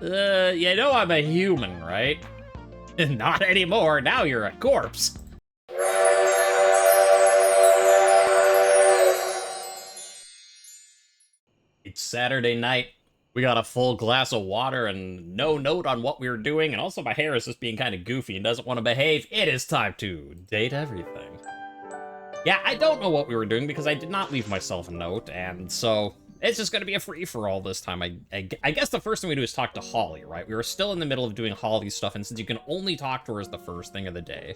You know I'm a human, right? Not anymore, now you're a corpse. It's Saturday night. We got a full glass of water and no note on what we were doing, and also my hair is just being kind of goofy and doesn't want to behave. It is time to date everything. Yeah, I don't know what we were doing because I did not leave myself a note, and so it's just going to be a free-for-all this time. I guess the first thing we do is talk to Holly, right? We were still in the middle of doing Holly's stuff, and since you can only talk to her as the first thing of the day,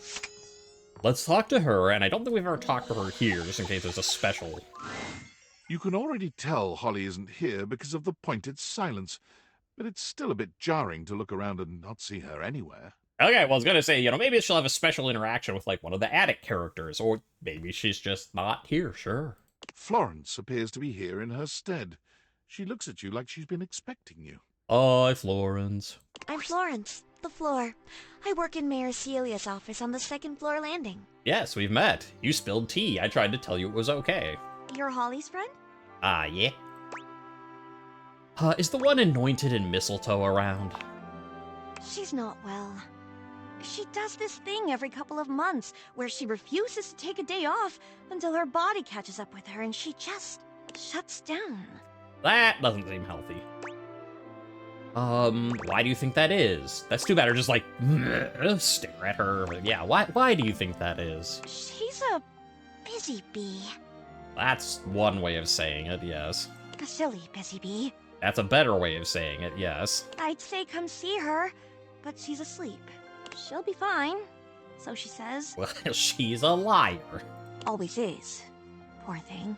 let's talk to her, and I don't think we've ever talked to her here, just in case there's a special. You can already tell Holly isn't here because of the pointed silence, but it's still a bit jarring to look around and not see her anywhere. Okay, well, I was gonna say, maybe she'll have a special interaction with, like, one of the attic characters, or maybe she's just not here, sure. Florence appears to be here in her stead. She looks at you like she's been expecting you. Hi, Florence. I'm Florence, the floor. I work in Mayor Celia's office on the second floor landing. Yes, we've met. You spilled tea. I tried to tell you it was okay. You're Holly's friend? Yeah. Is the one anointed in mistletoe around? She's not well. She does this thing every couple of months where she refuses to take a day off until her body catches up with her and she just shuts down. That doesn't seem healthy. Why do you think that is? That's too bad, or just like, stare at her. Yeah, why do you think that is? She's a busy bee. That's one way of saying it, yes. A silly busy bee. That's a better way of saying it, yes. I'd say come see her, but she's asleep. She'll be fine, so she says. Well, she's a liar. Always is. Poor thing.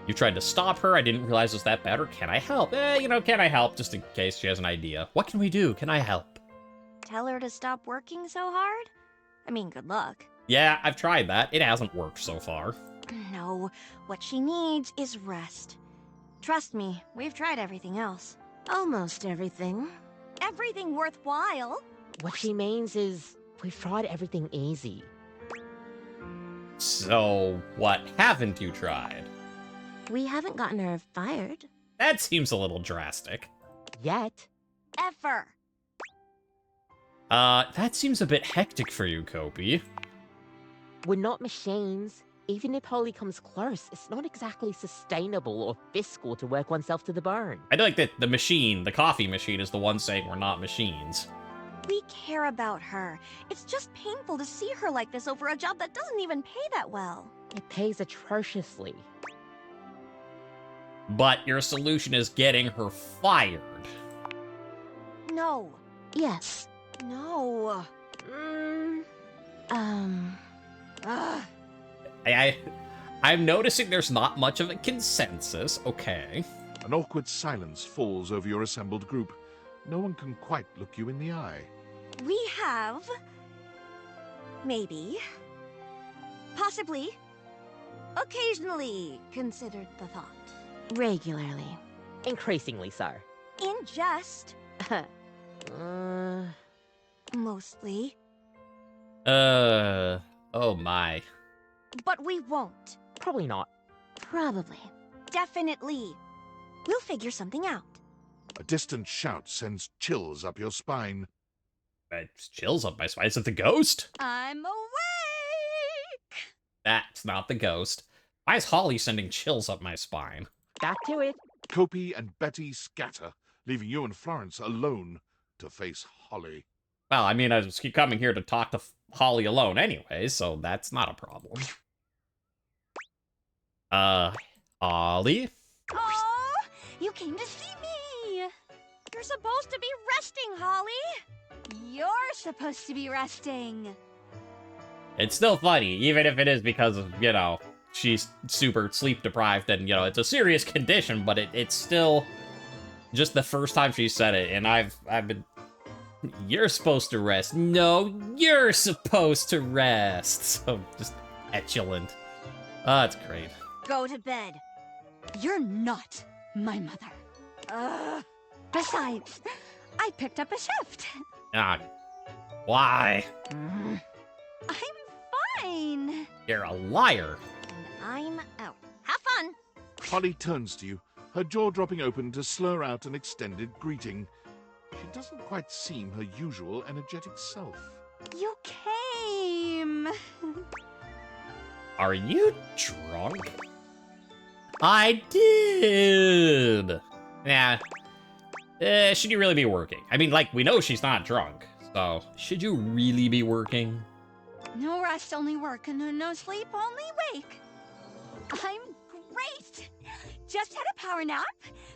You tried to stop her, I didn't realize it was that bad, or can I help? Can I help, just in case she has an idea. What can we do? Can I help? Tell her to stop working so hard? I mean, good luck. Yeah, I've tried that. It hasn't worked so far. No, what she needs is rest. Trust me, we've tried everything else. Almost everything. Everything worthwhile? What she means is, we've tried everything easy. So, what haven't you tried? We haven't gotten her fired. That seems a little drastic. Yet. Ever. That seems a bit hectic for you, Kopi. We're not machines. Even if Holly comes close, it's not exactly sustainable or fiscal to work oneself to the bone. I feel like that the machine, the coffee machine, is the one saying we're not machines. We care about her. It's just painful to see her like this over a job that doesn't even pay that well. It pays atrociously. But your solution is getting her fired. No. Yes. No. Ugh. I'm noticing there's not much of a consensus. Okay. An awkward silence falls over your assembled group. No one can quite look you in the eye. We have... maybe... possibly... occasionally considered the thought. Regularly. Increasingly so. In jest. Mostly. Oh my. But we won't. Probably not. Probably. Definitely. We'll figure something out. A distant shout sends chills up your spine. It's chills up my spine. Is it the ghost? I'm awake! That's not the ghost. Why is Holly sending chills up my spine? Back to it. Kopi and Betty scatter, leaving you and Florence alone to face Holly. Well, I mean, I just keep coming here to talk to Holly alone anyway, so that's not a problem. Holly? Oh, you came to see me! You're supposed to be resting, Holly! You're supposed to be resting! It's still funny, even if it is because of, she's super sleep deprived and, it's a serious condition, but it's still just the first time she said it, and I've been... You're supposed to rest. No, you're supposed to rest. So just petulant. Oh, that's great. Go to bed. You're not my mother. Besides, I picked up a shift. Why? I'm fine. You're a liar. And I'm out. Have fun. Holly turns to you, her jaw dropping open to slur out an extended greeting. She doesn't quite seem her usual energetic self. You came. Are you drunk? I did. Yeah. Should you really be working? I mean, like, we know she's not drunk. So, should you really be working? No rest, only work, and no sleep, only wake. I'm great. Just had a power nap,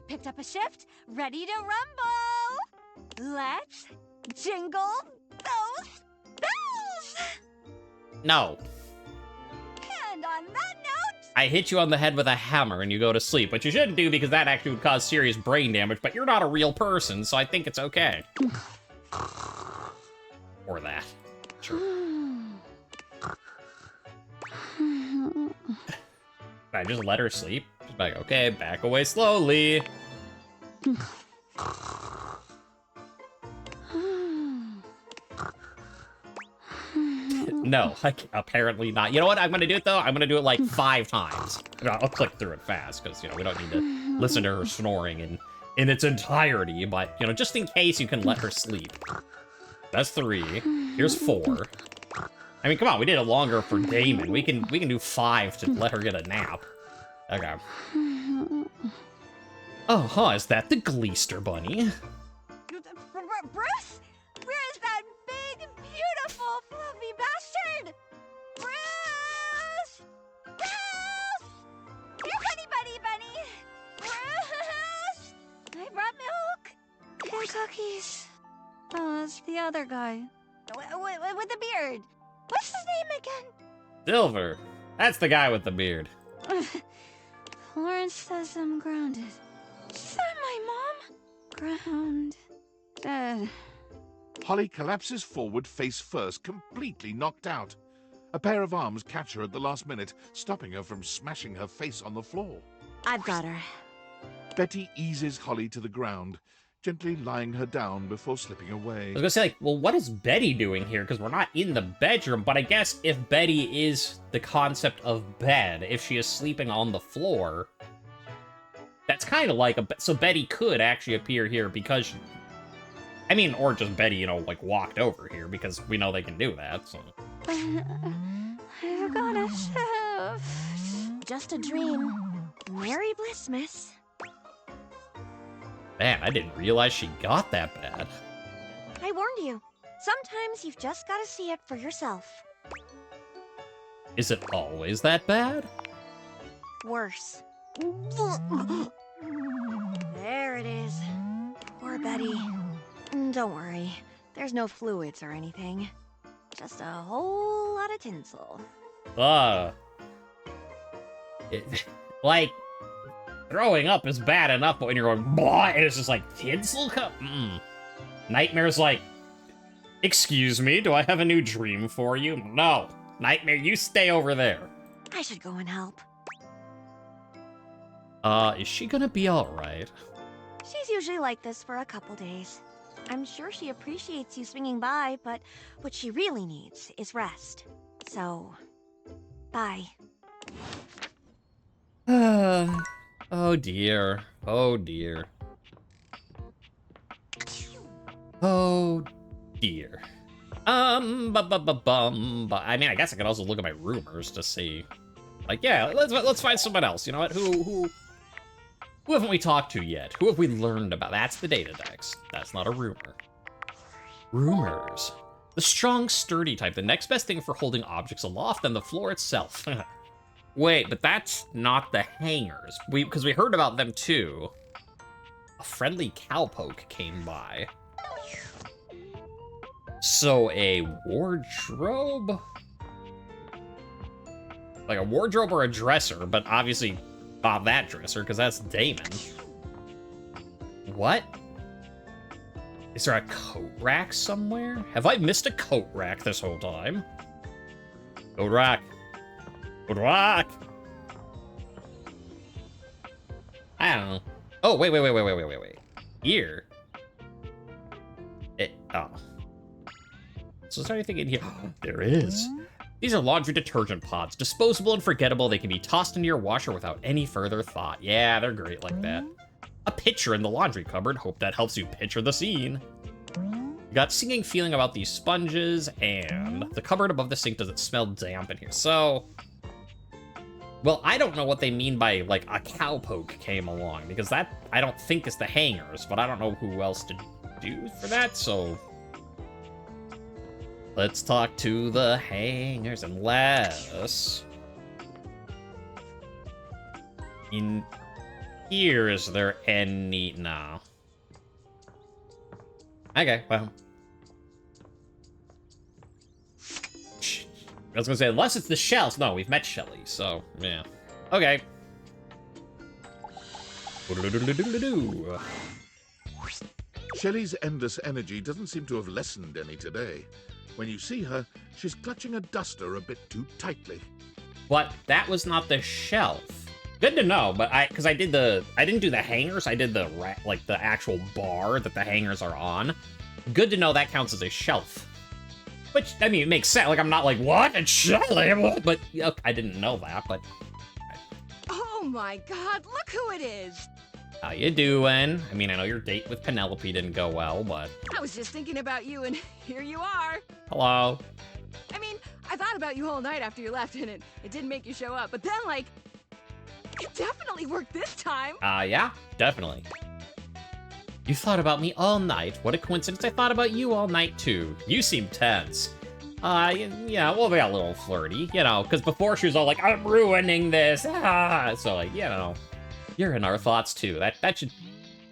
picked up a shift, ready to rumble. Let's jingle those bells. No. And on that note, I hit you on the head with a hammer and you go to sleep, which you shouldn't do because that actually would cause serious brain damage, but you're not a real person, so I think it's okay. Or that. Sure. I just let her sleep. Just like, okay, back away slowly. No, apparently not. You know what? I'm gonna do it though. I'm gonna do it like 5 times. I'll click through it fast because we don't need to listen to her snoring in its entirety. But just in case you can let her sleep. That's 3. Here's 4. I mean, come on, we did it longer for Damon. We can do 5 to let her get a nap. Okay. Oh, huh, is that the Gleester bunny? Bruce, where's that big, beautiful, fluffy bastard? Bruce! Bruce! You honey bunny! Bruce! I brought milk and cookies. Oh, it's the other guy. With the beard. What's his name again? Silver. That's the guy with the beard. Florence says I'm grounded. Is that my mom? Grounded. Holly collapses forward face first, completely knocked out. A pair of arms catch her at the last minute, stopping her from smashing her face on the floor. I've got her. Betty eases Holly to the ground, gently lying her down before slipping away. I was gonna say, like, well, what is Betty doing here? Because we're not in the bedroom, but I guess if Betty is the concept of bed, if she is sleeping on the floor, that's kind of like so Betty could actually appear here because I mean, or just Betty, like, walked over here because we know they can do that, so. I've got a shift. Just a dream. Merry bliss, miss. Man, I didn't realize she got that bad. I warned you. Sometimes you've just got to see it for yourself. Is it always that bad? Worse. There it is. Poor Betty. Don't worry. There's no fluids or anything. Just a whole lot of tinsel. Like, throwing up is bad enough, but when you're going, blah, and it's just like, tinsel cup? Nightmare's like, excuse me, do I have a new dream for you? No. Nightmare, you stay over there. I should go and help. Is she gonna be alright? She's usually like this for a couple days. I'm sure she appreciates you swinging by, but what she really needs is rest. So, bye. Oh dear. Oh dear. Oh dear. I mean, I guess I could also look at my rumors to see. Like, yeah, let's find someone else. You know what? Who haven't we talked to yet? Who have we learned about? That's the data dex. That's not a rumor. Rumors. The strong, sturdy type. The next best thing for holding objects aloft than the floor itself. Wait, but that's not the hangers. Because we heard about them too. A friendly cowpoke came by. So a wardrobe? Like a wardrobe or a dresser, but obviously not that dresser, because that's Damon. What? Is there a coat rack somewhere? Have I missed a coat rack this whole time? Coat rack. Coat rack! I don't know. Oh, wait. Here. Oh. So is there anything in here? There is. These are laundry detergent pods. Disposable and forgettable, they can be tossed into your washer without any further thought. Yeah, they're great like that. A picture in the laundry cupboard. Hope that helps you picture the scene. You got singing feeling about these sponges, and the cupboard above the sink, does it smell damp in here? So, well, I don't know what they mean by, like, a cowpoke came along, because that, I don't think is the hangers, but I don't know who else to do for that, so let's talk to the hangers, unless in here, is there any? No. Okay, well. I was gonna say, unless it's the shells. No, we've met Shelly, so, yeah. Okay. Shelley's endless energy doesn't seem to have lessened any today. When you see her, she's clutching a duster a bit too tightly. But that was not the shelf. Good to know, but I didn't do the hangers, I did the, like, the actual bar that the hangers are on. Good to know that counts as a shelf. Which, I mean, it makes sense. Like, I'm not like, what? It's Shelly? But, okay, I didn't know that, but... Oh my god, look who it is! How you doing? I mean, I know your date with Penelope didn't go well, but... I was just thinking about you, and here you are. Hello. I mean, I thought about you all night after you left, and it didn't make you show up. But then, like, it definitely worked this time. Yeah, definitely. You thought about me all night. What a coincidence, I thought about you all night, too. You seem tense. Yeah, well, we got a little flirty, you know, because before she was all like, I'm ruining this, So, like, you know, you're in our thoughts, too. That should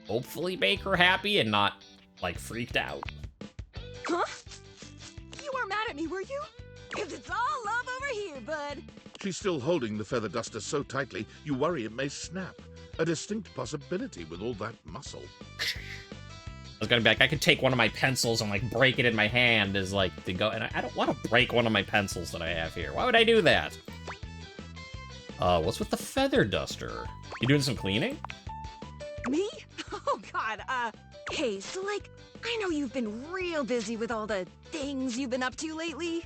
hopefully make her happy and not, like, freaked out. Huh? You weren't mad at me, were you? Because it's all love over here, bud. She's still holding the feather duster so tightly, you worry it may snap. A distinct possibility with all that muscle. I was gonna be like, I could take one of my pencils and, like, break it in my hand as, like, to go, and I don't want to break one of my pencils that I have here. Why would I do that? What's with the feather duster? You doing some cleaning? Me? Oh, God, hey, so, like, I know you've been real busy with all the things you've been up to lately.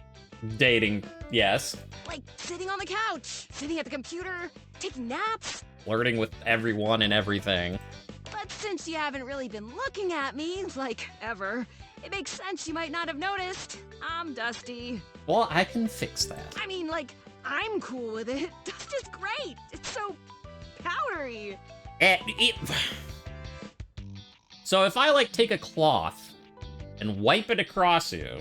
Dating, yes. Like, sitting on the couch, sitting at the computer, taking naps. Flirting with everyone and everything. But since you haven't really been looking at me, like, ever, it makes sense you might not have noticed. I'm dusty. Well, I can fix that. I mean, like, I'm cool with it. Dust is great. It's so powdery. So if I, like, take a cloth and wipe it across you,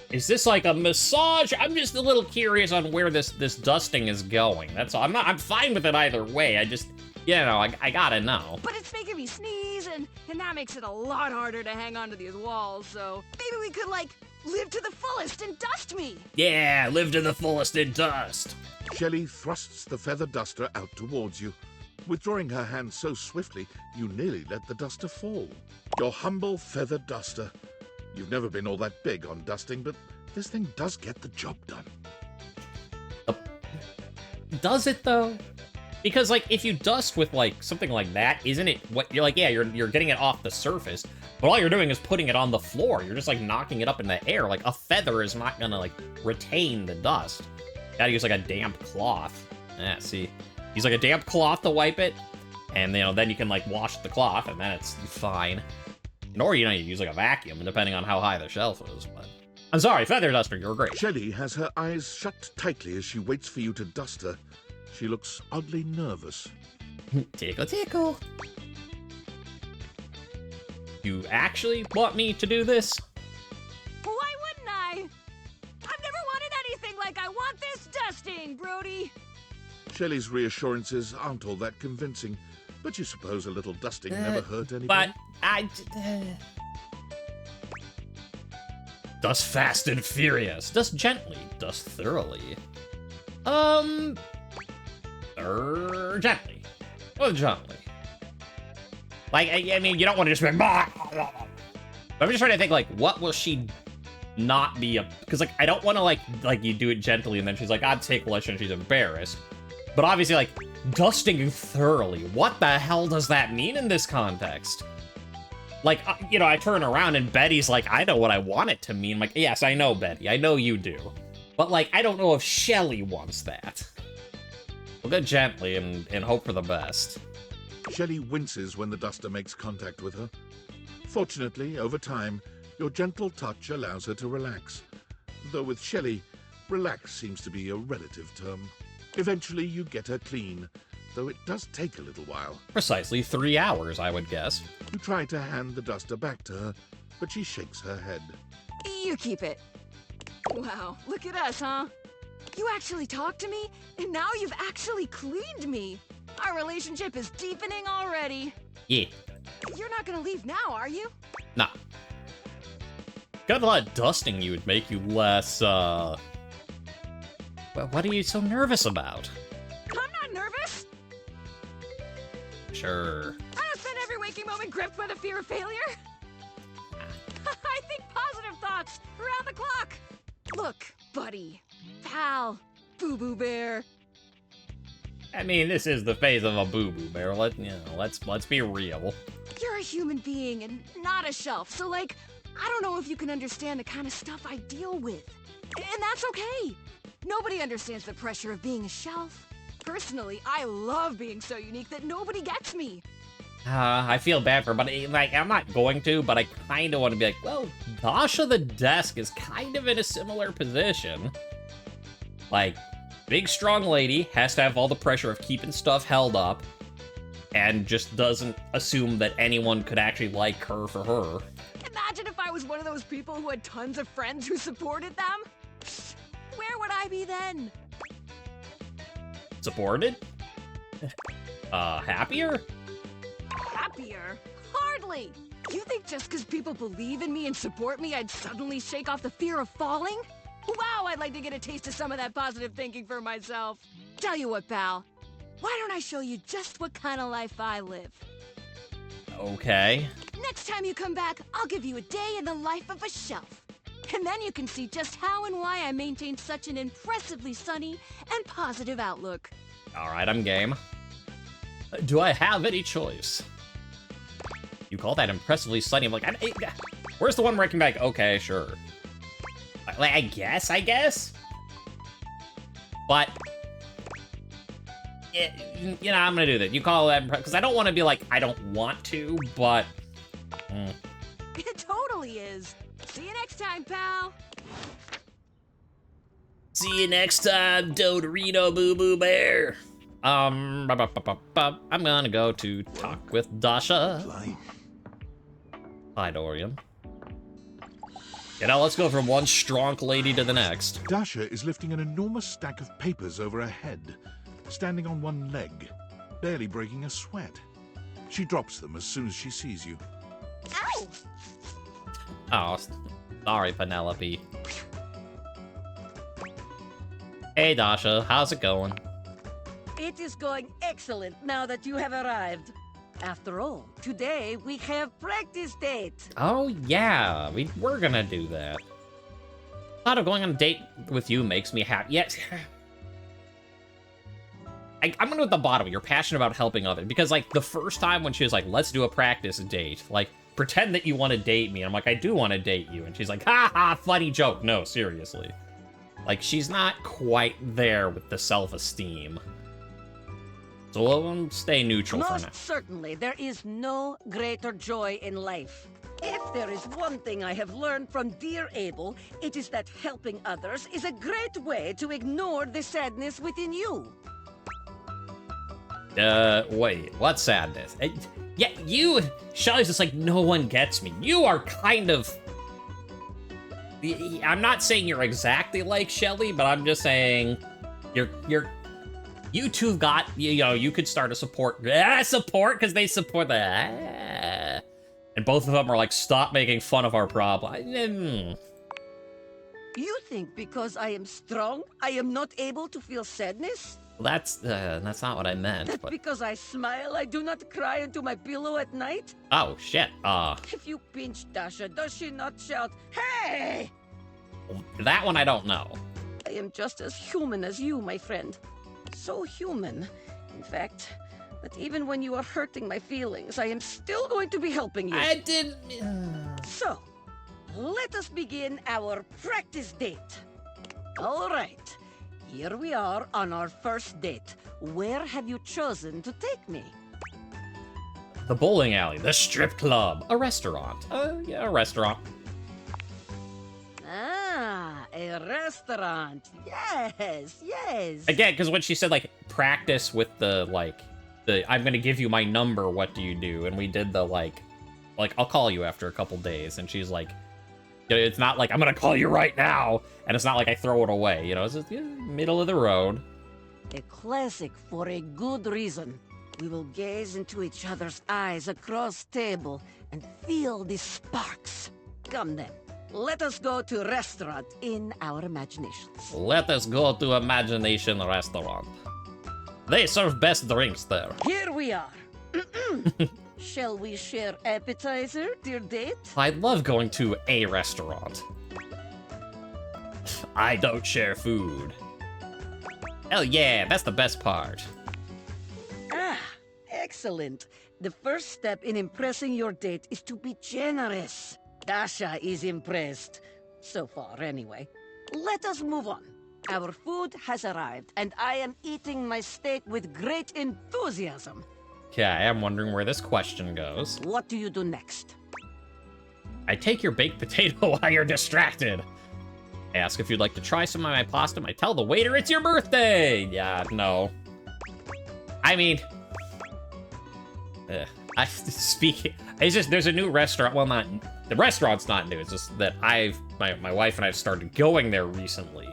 is this like a massage? I'm just a little curious on where this dusting is going. That's all. I'm fine with it either way. I just, you know, I gotta know. But it's making me sneeze, and that makes it a lot harder to hang onto these walls, so maybe we could, like, live to the fullest and dust me. Yeah, live to the fullest in dust. Shelley thrusts the feather duster out towards you. Withdrawing her hand so swiftly, you nearly let the duster fall. Your humble feather duster. You've never been all that big on dusting, but this thing does get the job done. Does it, though? Because, like, if you dust with, like, something like that, isn't it what you're like, yeah, you're getting it off the surface, but all you're doing is putting it on the floor. You're just, like, knocking it up in the air. Like, a feather is not gonna, like, retain the dust. Gotta use, like, a damp cloth. Yeah, see? Use, like, a damp cloth to wipe it, and, you know, then you can, like, wash the cloth, and then it's fine. Or, you know, you use, like, a vacuum, depending on how high the shelf is, but... I'm sorry, feather duster, you're great. Shelley has her eyes shut tightly as she waits for you to dust her. She looks oddly nervous. Tickle, tickle. You actually want me to do this? Why wouldn't I? I've never wanted anything like I want this dusting, Brody. Shelley's reassurances aren't all that convincing, but you suppose a little dusting never hurt anybody? But Dust fast and furious. Dust gently. Dust thoroughly. Gently. Well, gently. Like, I mean, you don't want to just be like, bah, blah, blah. But I'm just trying to think, like, what will she not be a... Because, like, I don't want to, like, you do it gently, and then she's like, I'd take lunch, and she's embarrassed. But obviously, like, dusting thoroughly. What the hell does that mean in this context? Like, you know, I turn around, and Betty's like, I know what I want it to mean. I'm like, yes, I know, Betty. I know you do. But, like, I don't know if Shelly wants that. We'll go gently and hope for the best. Shelly winces when the duster makes contact with her. Fortunately, over time, your gentle touch allows her to relax. Though with Shelly, relax seems to be a relative term. Eventually, you get her clean, though it does take a little while. Precisely 3 hours, I would guess. You try to hand the duster back to her, but she shakes her head. You keep it. Wow, look at us, huh? You actually talked to me, and now you've actually cleaned me. Our relationship is deepening already. Yeah. You're not gonna leave now, are you? Nah. Got a lot of dusting you would make you less, Well, what are you so nervous about? I'm not nervous. Sure. I don't spend every waking moment gripped by the fear of failure. I think positive thoughts around the clock. Look, buddy, pal, boo-boo bear. I mean, this is the phase of a boo-boo bear. Let's be real. You're a human being and not a shelf, so like, I don't know if you can understand the kind of stuff I deal with. And that's okay. Nobody understands the pressure of being a shelf. Personally, I love being so unique that nobody gets me. I feel bad for her, but like, I'm not going to, but I kind of want to be like, well, Dasha the desk is kind of in a similar position. Like, big strong lady has to have all the pressure of keeping stuff held up, and just doesn't assume that anyone could actually like her for her. Imagine if I was one of those people who had tons of friends who supported them. Where would I be then? Supported? Happier? Happier? Hardly! You think just because people believe in me and support me, I'd suddenly shake off the fear of falling? Wow, I'd like to get a taste of some of that positive thinking for myself. Tell you what, pal. Why don't I show you just what kind of life I live? Okay. Next time you come back, I'll give you a day in the life of a shelf. And then you can see just how and why I maintain such an impressively sunny and positive outlook. Alright, I'm game. Do I have any choice? You call that impressively sunny? I'm like, where's the one where I can be like, okay, sure. Like, I guess? But, you know, I'm gonna do that. You call that, because I don't want to be like, I don't want to, but... It totally is. See you next time, pal. See you next time, Dodorino Boo Boo Bear. I'm gonna go to talk with Dasha. Hi, Dorian. You know, let's go from one Stronk lady to the next. Dasha is lifting an enormous stack of papers over her head, standing on one leg, barely breaking a sweat. She drops them as soon as she sees you. Ow! Oh, sorry, Penelope. Hey, Dasha, how's it going? It is going excellent now that you have arrived. After all, today we have practice date. Oh, yeah, we were gonna do that. Thought of going on a date with you makes me happy. Yes. I'm gonna go with the bottom. You're passionate about helping others. Because, like, the first time when she was like, let's do a practice date, like, pretend that you want to date me. And I'm like, I do want to date you. And she's like, ha ha, funny joke. No, seriously. Like, she's not quite there with the self-esteem. So we'll stay neutral for now. Most certainly, there is no greater joy in life. If there is one thing I have learned from dear Abel, it is that helping others is a great way to ignore the sadness within you. Wait, what sadness? Yeah, you, Shelly's just like, no one gets me. You are kind of... I'm not saying you're exactly like Shelly, but I'm just saying you two got, you know, you could start a support, because they support the, and both of them are like, stop making fun of our problem. You think because I am strong, I am not able to feel sadness? That's not what I meant. That But... because I smile, I do not cry into my pillow at night? Oh, shit, If you pinch Dasha, does she not shout, hey? that one I don't know. I am just as human as you, my friend. So human, in fact, that even when you are hurting my feelings, I am still going to be helping you. I didn't... So, let us begin our practice date. All right. Here we are on our first date. Where have you chosen to take me? The bowling alley, the strip club, a restaurant. Yeah, a restaurant. Ah, a restaurant. Yes, yes. Again, because when she said, like, practice with the, like, I'm gonna give you my number, what do you do? And we did the, like, I'll call you after a couple days. And she's like, it's not like, I'm gonna call you right now. And it's not like I throw it away, you know? It's just middle of the road. A classic for a good reason. We will gaze into each other's eyes across table and feel the sparks. Come then, let us go to restaurant in our imaginations. Let us go to Imagination Restaurant. They serve best drinks there. Here we are. Shall we share appetizer, dear date? I love going to a restaurant. I don't share food. Hell yeah, that's the best part. Ah, excellent. The first step in impressing your date is to be generous. Dasha is impressed. So far, anyway. Let us move on. Our food has arrived, and I am eating my steak with great enthusiasm. Okay, I'm wondering where this question goes. What do you do next? I take your baked potato while you're distracted. I ask if you'd like to try some of my pasta. I tell the waiter it's your birthday. Yeah, no. I mean, it's just, there's a new restaurant. Well, the restaurant's not new. It's just that my wife and I have started going there recently.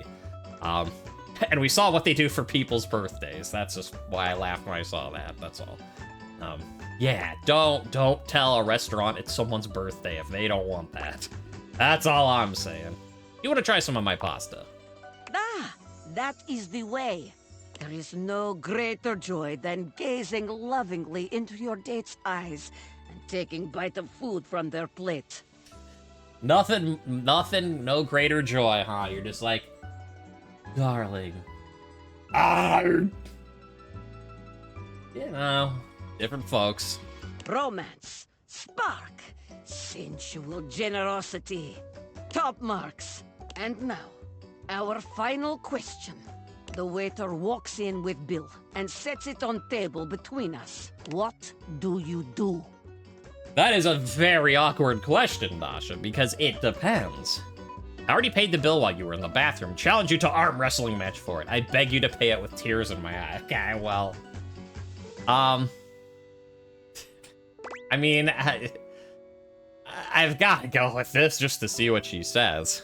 And we saw what they do for people's birthdays. That's just why I laughed when I saw that. That's all. Yeah, don't tell a restaurant it's someone's birthday if they don't want that. That's all I'm saying. You want to try some of my pasta? Ah, that is the way. There is no greater joy than gazing lovingly into your date's eyes and taking bite of food from their plate. Nothing, no greater joy, huh? You're just like, darling. You know, different folks. Romance, spark, sensual generosity, top marks. And now, our final question. The waiter walks in with bill and sets it on table between us. What do you do? That is a very awkward question, Dasha, because it depends. I already paid the bill while you were in the bathroom. Challenge you to arm wrestling match for it. I beg you to pay it with tears in my eye. Okay, well. I mean, I've got to go with this just to see what she says.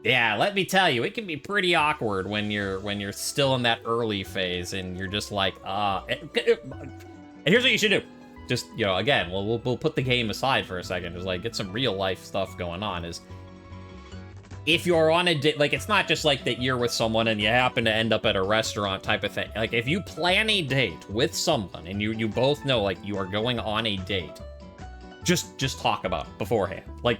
Yeah, let me tell you, it can be pretty awkward when you're still in that early phase and you're just like, and here's what you should do. Just, you know, again, we'll put the game aside for a second. Just like get some real life stuff going on. Is if you're on a date, like it's not just like that you're with someone and you happen to end up at a restaurant type of thing. Like if you plan a date with someone and you both know like you are going on a date, just talk about it beforehand. Like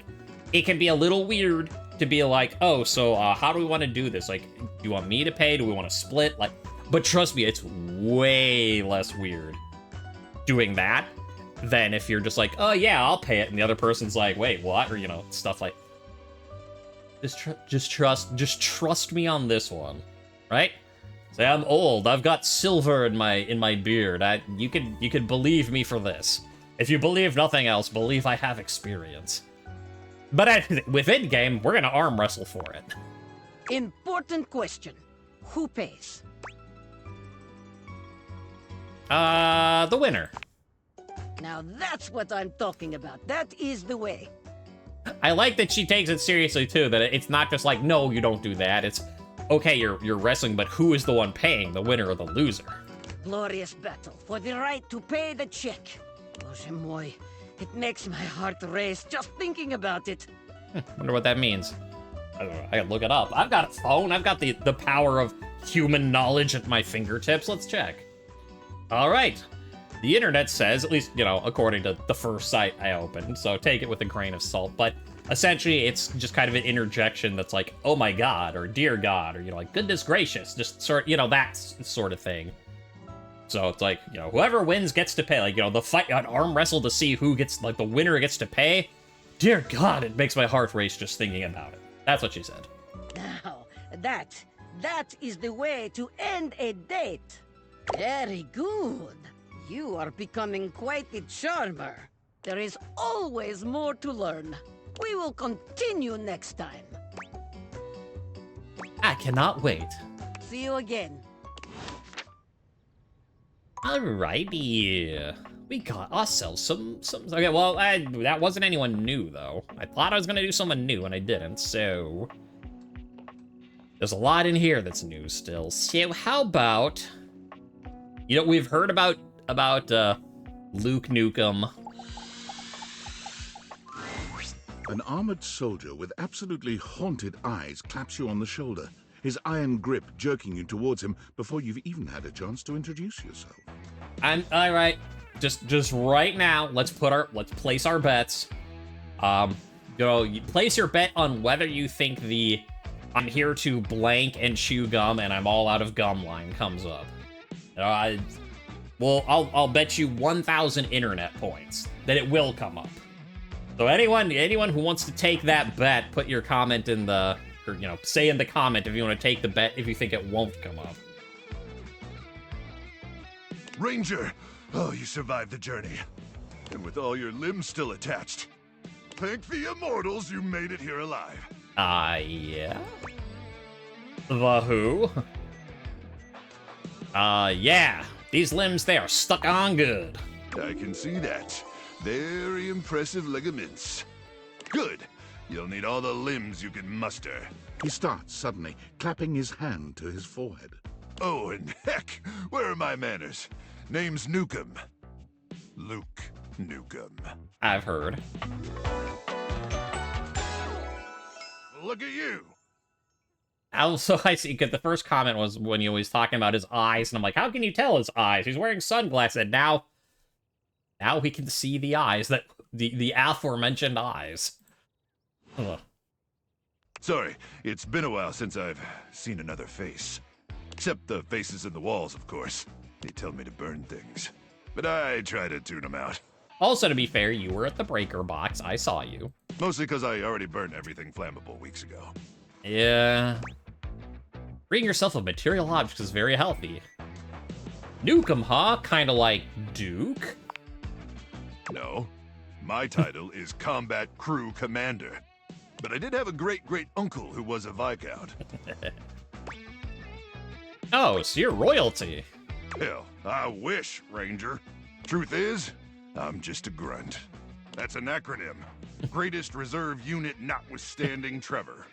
it can be a little weird to be like, oh, so how do we want to do this? Like, do you want me to pay? Do we want to split? Like, but trust me, it's way less weird doing that than if you're just like, oh yeah, I'll pay it, and the other person's like, wait, what? Or, you know, stuff like, just trust me on this one, right? Say I'm old, I've got silver in my beard. You could believe me for this. If you believe nothing else, believe I have experience. But within game, we're gonna arm wrestle for it. Important question. Who pays? The winner. Now that's what I'm talking about. That is the way. I like that she takes it seriously too, that it's not just like, no, you don't do that. It's, okay, you're wrestling, but who is the one paying, the winner or the loser? Glorious battle for the right to pay the check. Boże moi, it makes my heart race just thinking about it. Wonder what that means. I don't know, I gotta look it up. I've got a phone, I've got the power of human knowledge at my fingertips. Let's check. All right. The internet says, at least, you know, according to the first site I opened, so take it with a grain of salt, but essentially it's just kind of an interjection that's like, oh my god, or dear god, or, you know, like, goodness gracious, just sort, you know, that sort of thing. So it's like, you know, whoever wins gets to pay, like, you know, the fight, an arm wrestle to see who gets, like, the winner gets to pay. Dear god, it makes my heart race just thinking about it. That's what she said. Now, that is the way to end a date. Very good. You are becoming quite the charmer. There is always more to learn. We will continue next time. I cannot wait. See you again. Alrighty. We got ourselves some... Okay, well, that wasn't anyone new, though. I thought I was gonna do someone new, and I didn't, so... There's a lot in here that's new still. So how about... You know, we've heard about Luke Nukem. An armored soldier with absolutely haunted eyes claps you on the shoulder, his iron grip jerking you towards him before you've even had a chance to introduce yourself. All right. Just right now, let's place our bets. You place your bet on whether you think the "I'm here to blank and chew gum and I'm all out of gum" line comes up. I'll bet you 1,000 internet points that it will come up. So anyone who wants to take that bet, put your comment in the, or say in the comment if you want to take the bet if you think it won't come up. Ranger! Oh, you survived the journey. And with all your limbs still attached. Thank the immortals you made it here alive. Yeah? The who? Yeah. These limbs, they are stuck on good. I can see that. Very impressive ligaments. Good. You'll need all the limbs you can muster. He starts suddenly, clapping his hand to his forehead. Oh, and heck, where are my manners? Name's Nukem. Luke Nukem. I've heard. Look at you. Also, I see, because the first comment was when he was talking about his eyes, and I'm like, how can you tell his eyes? He's wearing sunglasses, and now he can see the eyes, that the aforementioned eyes. Ugh. Sorry, it's been a while since I've seen another face. Except the faces in the walls, of course. They tell me to burn things. But I try to tune them out. Also, to be fair, you were at the breaker box. I saw you. Mostly because I already burned everything flammable weeks ago. Yeah. Bring yourself a material object is very healthy. Nukem, huh? Kinda like Duke? No. My title is Combat Crew Commander. But I did have a great-great-uncle who was a Viscount. Oh, so you're royalty. Hell, I wish, Ranger. Truth is, I'm just a grunt. That's an acronym. Greatest Reserve Unit notwithstanding Trevor.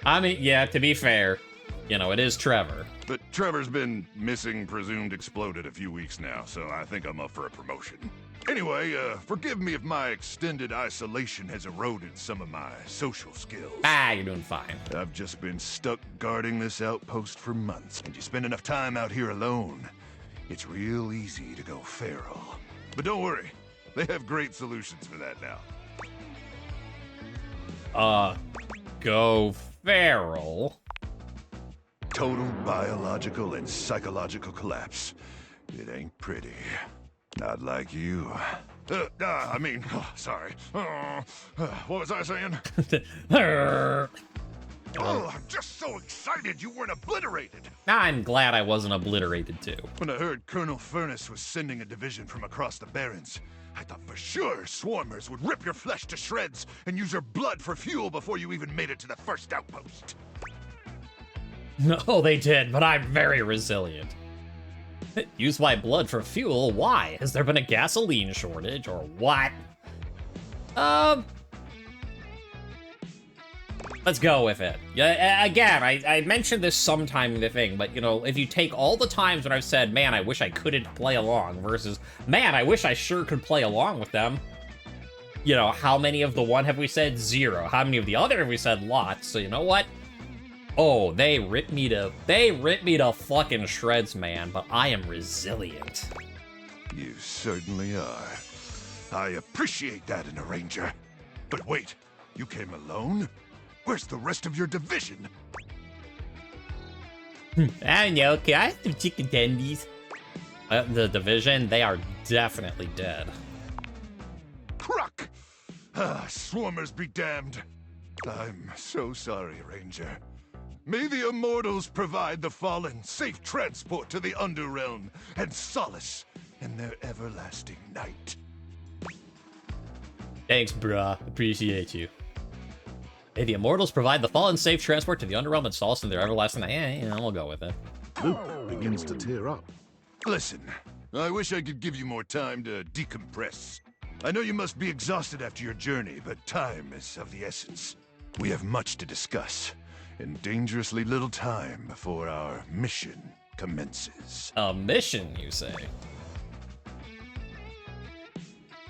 I mean, yeah, to be fair, it is Trevor. But Trevor's been missing, presumed exploded a few weeks now, so I think I'm up for a promotion. Anyway, forgive me if my extended isolation has eroded some of my social skills. You're doing fine. I've just been stuck guarding this outpost for months, and you spend enough time out here alone, it's real easy to go feral. But don't worry, they have great solutions for that now. Go feral? Total biological and psychological collapse. It ain't pretty. Not like you. Sorry. What was I saying? Oh, I'm just so excited you weren't obliterated. I'm glad I wasn't obliterated too. When I heard Colonel Furnace was sending a division from across the Barrens, I thought for sure swarmers would rip your flesh to shreds and use your blood for fuel before you even made it to the first outpost. No, they did, but I'm very resilient. Use my blood for fuel? Why? Has there been a gasoline shortage, or what? Let's go with it. Yeah, again, I mentioned this sometime in the thing, but, if you take all the times when I've said, man, I wish I couldn't play along, versus, man, I wish I sure could play along with them, how many of the one have we said? 0. How many of the other have we said? Lots. So you know what? Oh, they ripped me to fucking shreds, man, but I am resilient. You certainly are. I appreciate that in a ranger. But wait, you came alone? Where's the rest of your division? I don't know, can I have some chicken tendies? The division, they are definitely dead. Cruck! Swarmers be damned. I'm so sorry, Ranger. May the immortals provide the fallen safe transport to the Underrealm and solace in their everlasting night. Thanks, bruh. Appreciate you. May the immortals provide the fallen safe transport to the Underrealm and solace in their everlasting night. Yeah, we'll go with it. Luke begins to tear up. Listen, I wish I could give you more time to decompress. I know you must be exhausted after your journey, but time is of the essence. We have much to discuss, and dangerously little time before our mission commences. A mission, you say?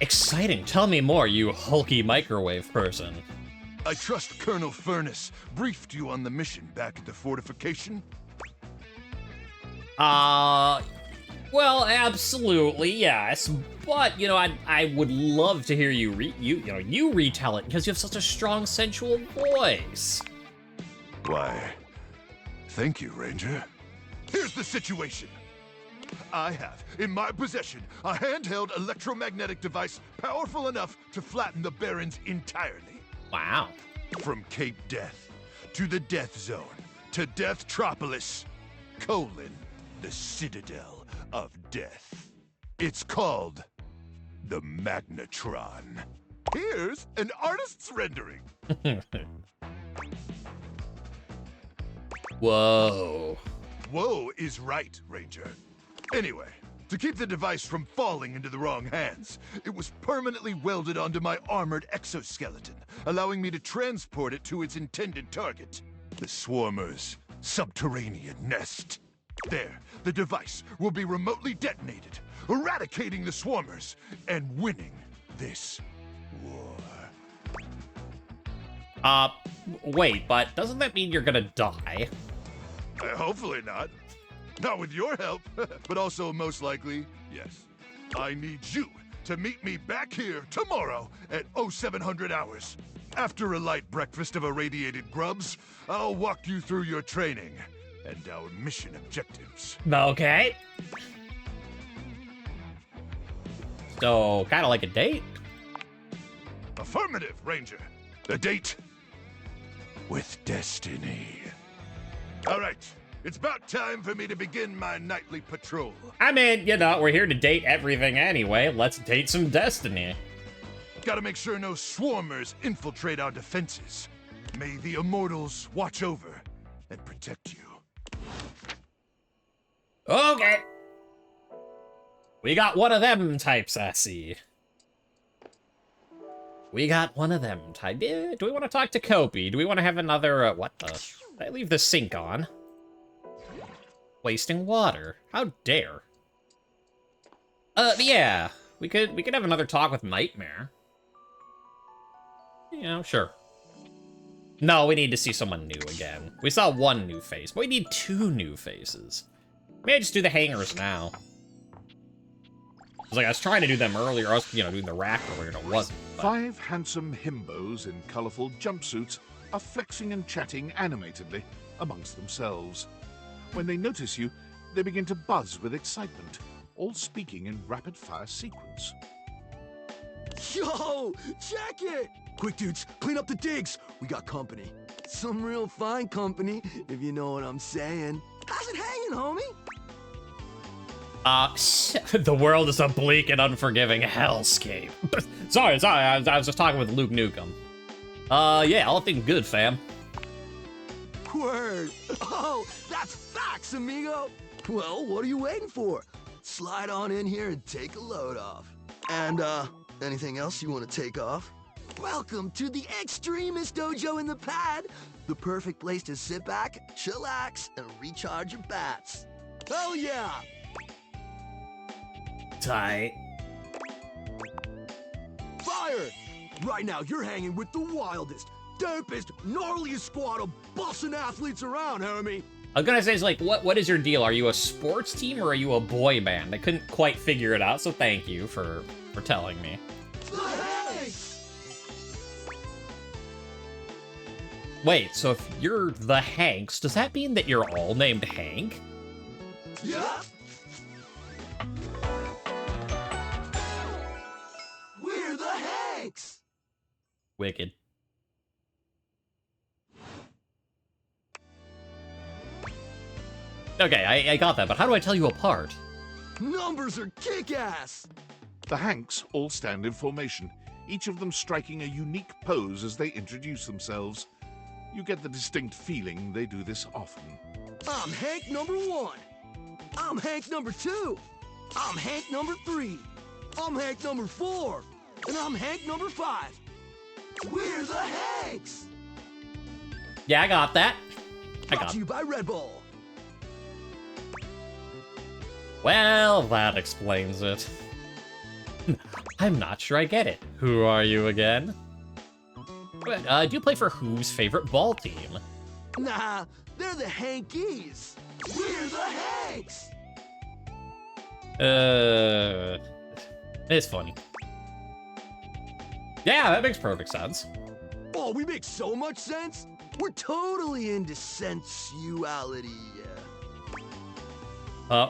Exciting. Tell me more, you hulky microwave person. I trust Colonel Furnace briefed you on the mission back at the fortification? Well, absolutely, yes. But, you know, I would love to hear you retell it, because you have such a strong, sensual voice. Why, thank you, Ranger. Here's the situation. I have, in my possession, a handheld electromagnetic device powerful enough to flatten the Barrens entirely. Wow. From Cape Death, to the Death Zone, to Deathtropolis, the Citadel of Death. It's called the Magnetron. Here's an artist's rendering. Whoa. Whoa is right, Ranger. Anyway, to keep the device from falling into the wrong hands, it was permanently welded onto my armored exoskeleton, allowing me to transport it to its intended target, the Swarmer's subterranean nest. There, the device will be remotely detonated, eradicating the Swarmers and winning this war. Wait, but doesn't that mean you're gonna die? Hopefully not. Not with your help, but also most likely, yes. I need you to meet me back here tomorrow at 0700 hours. After a light breakfast of irradiated grubs, I'll walk you through your training and our mission objectives. Okay. So, kind of like a date? Affirmative, Ranger. A date with destiny. All right, it's about time for me to begin my nightly patrol. I mean, you know, we're here to date everything anyway. Let's date some destiny. Gotta make sure no swarmers infiltrate our defenses. May the immortals watch over and protect you. Okay. We got one of them types, I see. We got one of them types. Do we want to talk to Kopi? Do we want to have another, what the? Did I leave the sink on? Wasting water. How dare. Yeah. We could have another talk with Nightmare. You know, sure. No, we need to see someone new again. We saw one new face, but we need 2 new faces. Maybe I just do the hangers now. I was trying to do them earlier. I was, doing the rack earlier, and it wasn't. But... 5 handsome himbos in colourful jumpsuits are flexing and chatting animatedly amongst themselves. When they notice you, they begin to buzz with excitement, all speaking in rapid-fire sequence. Yo, check it! Quick, dudes, clean up the digs. We got company. Some real fine company, if you know what I'm saying. How's it hanging, homie? The world is a bleak and unforgiving hellscape. sorry, I was just talking with Luke Nukem. Yeah, all things good, fam. Word. Oh, that's facts, amigo. Well, what are you waiting for? Slide on in here and take a load off. And, anything else you want to take off? Welcome to the Extremist Dojo in the Pad. The perfect place to sit back, chillax, and recharge your bats. Hell yeah! Tight. Fire! Right now, you're hanging with the wildest, dopest, gnarliest squad of bussin' athletes around, homie. I was gonna say, what is your deal? Are you a sports team or are you a boy band? I couldn't quite figure it out, so thank you for telling me. Wait, so if you're the Hanks, does that mean that you're all named Hank? Yeah. We're the Hanks. Wicked. Okay, I got that, but how do I tell you apart? Numbers are kick-ass! The Hanks all stand in formation, each of them striking a unique pose as they introduce themselves. You get the distinct feeling they do this often. I'm Hank number 1. I'm Hank number 2. I'm Hank number 3. I'm Hank number 4. And I'm Hank number 5. We're the Hanks! Yeah, I got that. Brought to you by Red Bull. Well, that explains it. I'm not sure I get it. Who are you again? Do you play for whose favorite ball team? Nah, they're the Hankies. We're the Hanks! It's funny. Yeah, that makes perfect sense. Oh, we make so much sense. We're totally into sensuality.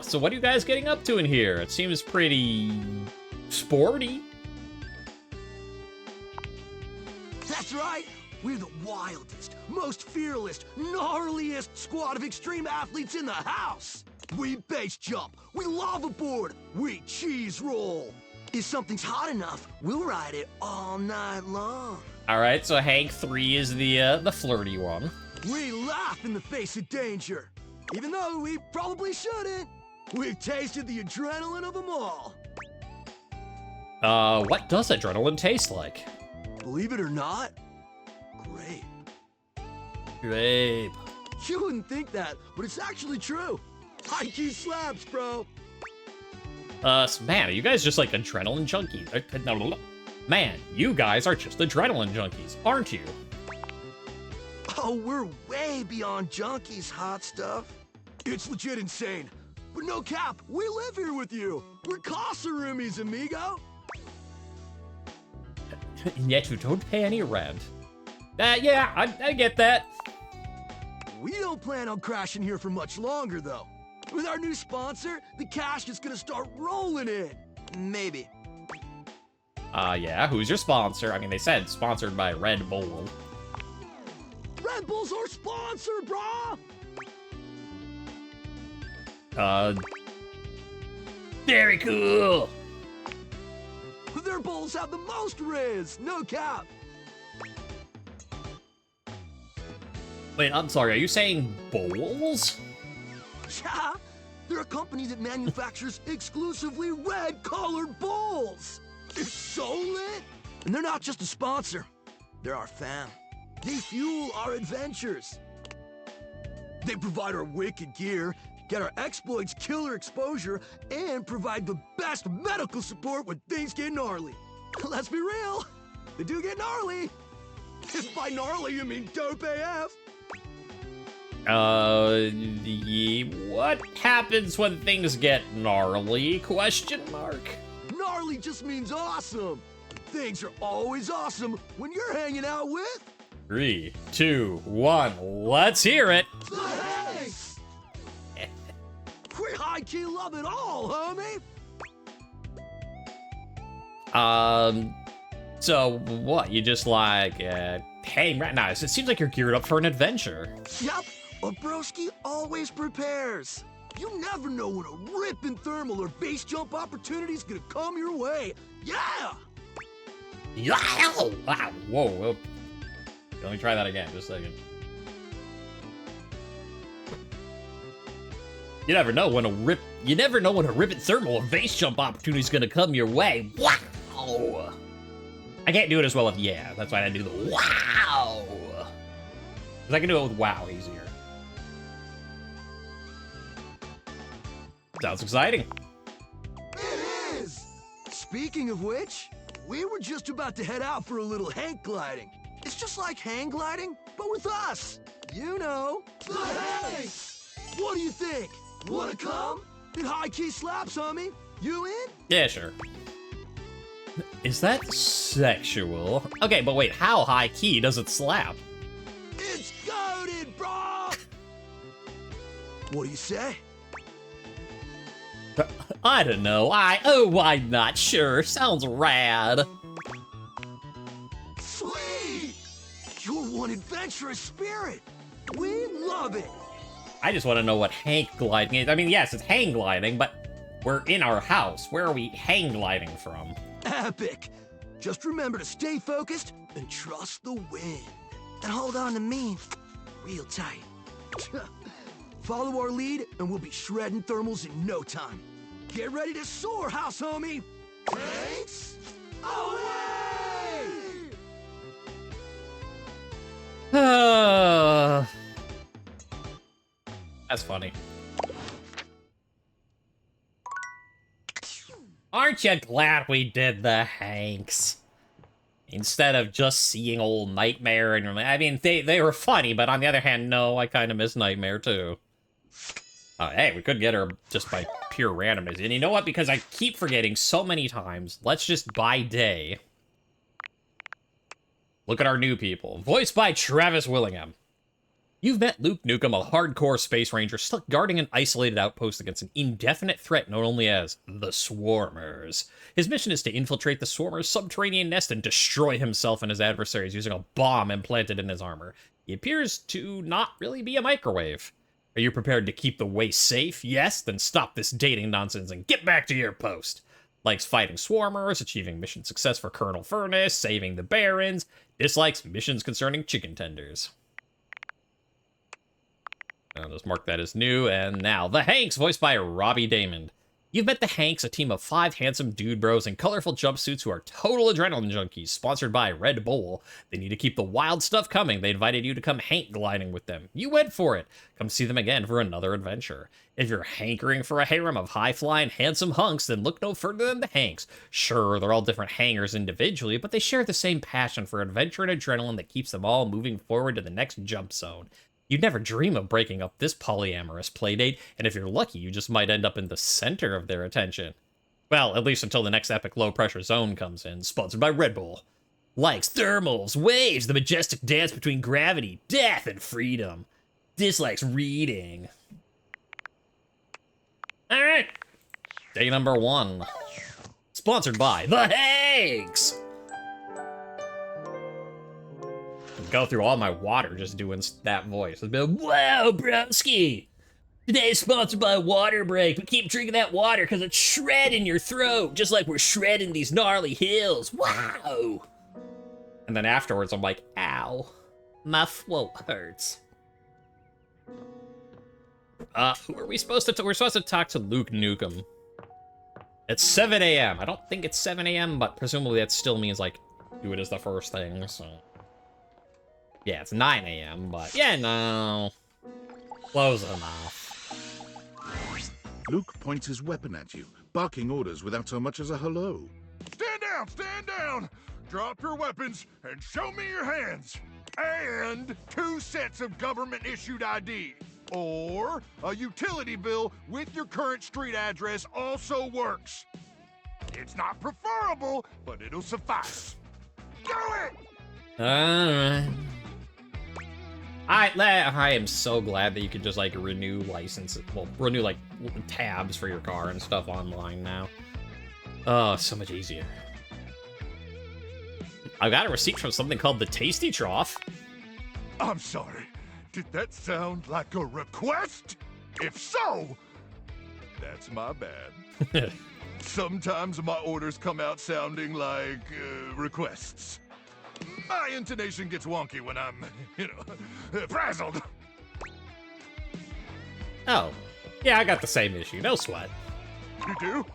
So what are you guys getting up to in here? It seems pretty sporty. That's right. We're the wildest, most fearless, gnarliest squad of extreme athletes in the house. We base jump, we lava board, we cheese roll. If something's hot enough, we'll ride it all night long. All right, so Hank 3 is the flirty one. We laugh in the face of danger, even though we probably shouldn't. We've tasted the adrenaline of them all. What does adrenaline taste like? Believe it or not, grape. Grape. You wouldn't think that, but it's actually true. High key slaps, bro. Man, are you guys just like adrenaline junkies? No. Man, you guys are just adrenaline junkies, aren't you? Oh, we're way beyond junkies, hot stuff. It's legit insane. But no cap, we live here with you. We're casa roomies, amigo. And yet you don't pay any rent. Yeah, I get that. We don't plan on crashing here for much longer, though. With our new sponsor, the cash is gonna start rolling in. Maybe. Yeah, who's your sponsor? I mean, they said sponsored by Red Bull. Red Bull's our sponsor, brah! Very cool. Their bowls have the most riz, no cap. Wait, I'm sorry, are you saying bowls? Yeah, they're a company that manufactures exclusively red-colored bowls. It's so lit. And they're not just a sponsor. They're our fam. They fuel our adventures. They provide our wicked gear, get our exploits killer exposure, and provide the best medical support when things get gnarly. Let's be real, they do get gnarly. If by gnarly you mean dope AF. What happens when things get gnarly? Question mark. Gnarly just means awesome. Things are always awesome when you're hanging out with 3, 2, 1, let's hear it. the Hanks. We high-key love it all, homie. So what, you just like, hang right now, it seems like you're geared up for an adventure. Yep, a broski always prepares. You never know when a ripping thermal or base jump opportunity's gonna come your way. Yeah! Wow, whoa. Let me try that again, just a second. You never know when a ripping thermal or base jump opportunity's gonna come your way. Wow! I can't do it as well with yeah, that's why I do the wow. Because I can do it with wow easier. Sounds exciting. It is! Speaking of which, we were just about to head out for a little Hank gliding. It's just like hang gliding, but with us. You know, the Hanks! What do you think? Wanna come? It high-key slaps, homie. You in? Yeah, sure. Is that sexual? Okay, but wait, how high key does it slap? It's goated, bro! What do you say? I don't know. I'm not sure. Sounds rad. Sweet! You're one adventurous spirit. We love it. I just want to know what hang gliding is. I mean, yes, it's hang gliding, but we're in our house. Where are we hang gliding from? Epic! Just remember to stay focused and trust the wind. And hold on to me real tight. Follow our lead and we'll be shredding thermals in no time. Get ready to soar, house homie! Thanks! Away! That's funny. Aren't you glad we did the Hanks? Instead of just seeing old Nightmare and I mean, they were funny, but on the other hand, no, I kind of miss Nightmare too. Hey, we could get her just by pure randomness. And you know what? Because I keep forgetting so many times, let's just buy day. Look at our new people. Voiced by Travis Willingham. You've met Luke Nukem, a hardcore space ranger stuck guarding an isolated outpost against an indefinite threat known only as the Swarmers. His mission is to infiltrate the Swarmers' subterranean nest and destroy himself and his adversaries using a bomb implanted in his armor. He appears to not really be a microwave. Are you prepared to keep the way safe? Yes? Then stop this dating nonsense and get back to your post. Likes fighting Swarmers, achieving mission success for Colonel Furnace, saving the Barons. Dislikes missions concerning chicken tenders. I'll just mark that as new, and now, the Hanks, voiced by Robbie Damon. You've met the Hanks, a team of 5 handsome dude bros in colorful jumpsuits who are total adrenaline junkies, sponsored by Red Bull. They need to keep the wild stuff coming. They invited you to come Hank gliding with them. You went for it. Come see them again for another adventure. If you're hankering for a harem of high-flying, handsome hunks, then look no further than the Hanks. Sure, they're all different hangers individually, but they share the same passion for adventure and adrenaline that keeps them all moving forward to the next jump zone. You'd never dream of breaking up this polyamorous playdate, and if you're lucky, you just might end up in the center of their attention. Well, at least until the next epic low-pressure zone comes in, sponsored by Red Bull. Likes thermals, waves, the majestic dance between gravity, death, and freedom. Dislikes reading. Alright. Day number 1. Sponsored by The Hanks! Go through all my water just doing that voice. It's been, wow, broski! Today's sponsored by Water Break. We keep drinking that water because it's shredding your throat, just like we're shredding these gnarly hills. Wow! And then afterwards, I'm like, ow, my throat hurts. Who are we supposed to? We're supposed to talk to Luke Nukem. It's 7 a.m. I don't think it's 7 a.m., but presumably that still means like do it as the first thing. So. Yeah, it's 9 a.m., but yeah, no. Close enough. Luke points his weapon at you, barking orders without so much as a hello. Stand down! Stand down! Drop your weapons and show me your hands. And 2 sets of government-issued ID. Or a utility bill with your current street address also works. It's not preferable, but it'll suffice. Do it! Alright. I am so glad that you could just, like, renew licenses. Well, renew, like, tabs for your car and stuff online now. Oh, so much easier. I got a receipt from something called the Tasty Trough. I'm sorry. Did that sound like a request? If so, that's my bad. Sometimes my orders come out sounding like requests. My intonation gets wonky when I'm, frazzled. Oh. Yeah, I got the same issue. No sweat. You do?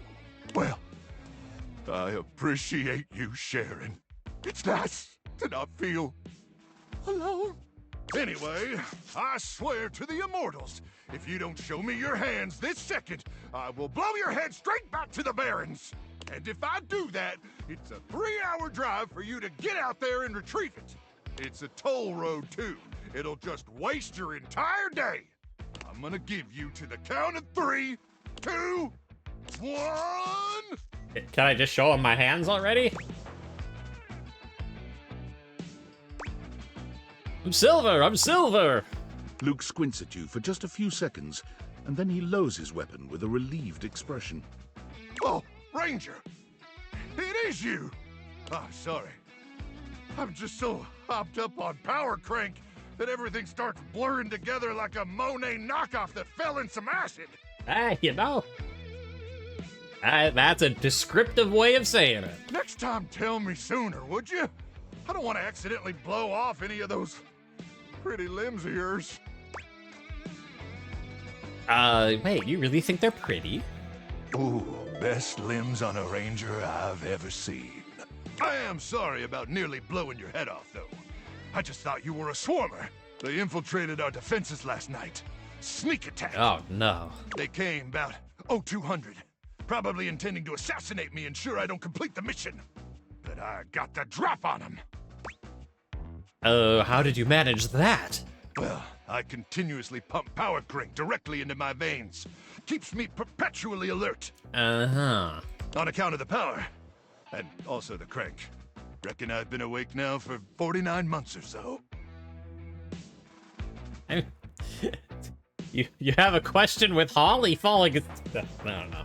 Well, I appreciate you sharing. It's nice to not feel alone. Anyway, I swear to the immortals, if you don't show me your hands this second, I will blow your head straight back to the Barrens. And if I do that, it's a 3-hour drive for you to get out there and retrieve it. It's a toll road, too. It'll just waste your entire day. I'm gonna give you to the count of 3, 2, 1... Can I just show him my hands already? I'm silver! I'm silver! Luke squints at you for just a few seconds, and then he lowers his weapon with a relieved expression. Oh, Ranger! It is you! Ah, sorry. I'm just so hopped up on power crank. Then everything starts blurring together like a Monet knockoff that fell in some acid. Hey, you know. That's a descriptive way of saying it. Next time, tell me sooner, would you? I don't want to accidentally blow off any of those pretty limbs of yours. Wait, you really think they're pretty? Ooh, best limbs on a ranger I've ever seen. I am sorry about nearly blowing your head off, though. I just thought you were a swarmer. They infiltrated our defenses last night. Sneak attack. Oh, no. They came about 0200, probably intending to assassinate me, ensure I don't complete the mission. But I got the drop on them. How did you manage that? Well, I continuously pump power crank directly into my veins. Keeps me perpetually alert. Uh-huh. On account of the power. And also the crank. Reckon I've been awake now for 49 months or so. You have a question with Holly falling. I don't know.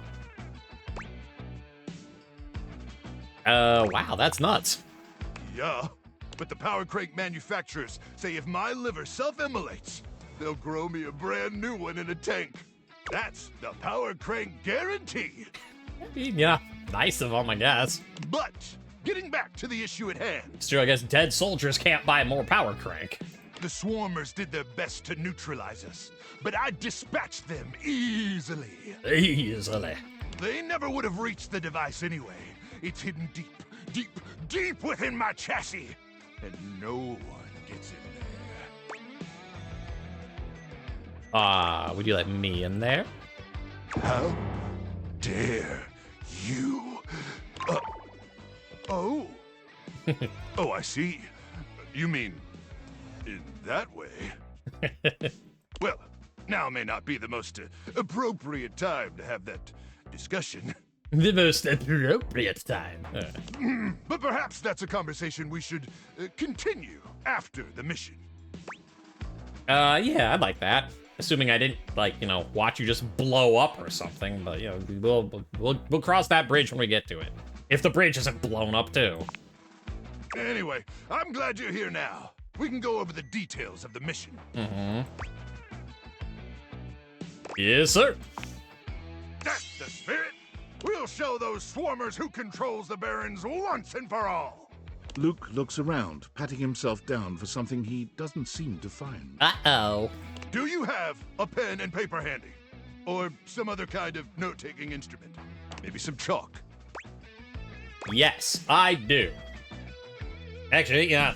Wow, that's nuts. Yeah, but the power crank manufacturers say if my liver self-immolates, they'll grow me a brand new one in a tank. That's the power crank guarantee. Yeah, nice of them, I guess. But getting back to the issue at hand. It's true, I guess dead soldiers can't buy more power crank. The swarmers did their best to neutralize us, but I dispatched them easily. Easily. They never would have reached the device anyway. It's hidden deep, deep, deep within my chassis, and no one gets in there. Would you let me in there? How dare you? Oh. Oh, I see. You mean in that way? Well, now may not be the most appropriate time to have that discussion. The most appropriate time. But perhaps that's a conversation we should continue after the mission. Yeah, I'd like that. Assuming I didn't, like, you know, watch you just blow up or something. But, you know, we'll cross that bridge when we get to it. If the bridge isn't blown up, too. Anyway, I'm glad you're here now. We can go over the details of the mission. Mm-hmm. Yes, sir. That's the spirit. We'll show those swarmers who controls the Barrens once and for all. Luke looks around, patting himself down for something he doesn't seem to find. Uh-oh. Do you have a pen and paper handy? Or some other kind of note-taking instrument? Maybe some chalk? Yes, I do. Actually, yeah.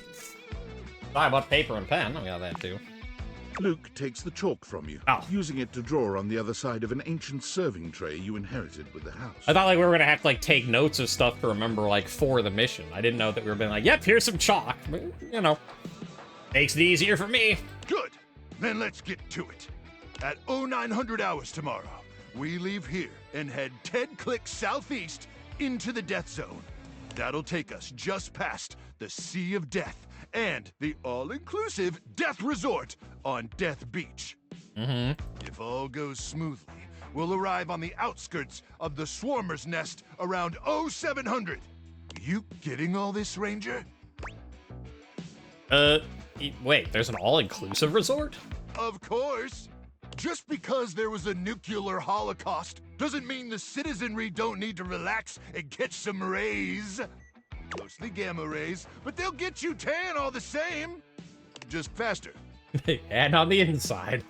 Sorry about paper and pen. I got that, too. Luke takes the chalk from you, using it to draw on the other side of an ancient serving tray you inherited with the house. I thought like we were gonna have to like take notes of stuff to remember like for the mission. I didn't know that we were being like, yep, here's some chalk. But, you know, makes it easier for me. Good. Then let's get to it. At 0900 hours tomorrow, we leave here and head 10 clicks southeast into the death zone. That'll take us just past the Sea of Death and the all-inclusive Death Resort on Death Beach. Mm-hmm. If all goes smoothly, we'll arrive on the outskirts of the Swarmer's Nest around 0700. You getting all this, Ranger? Wait, there's an all-inclusive resort? Of course. Just because there was a nuclear holocaust doesn't mean the citizenry don't need to relax and get some rays. Mostly gamma rays, but they'll get you tan all the same. Just faster. And on the inside.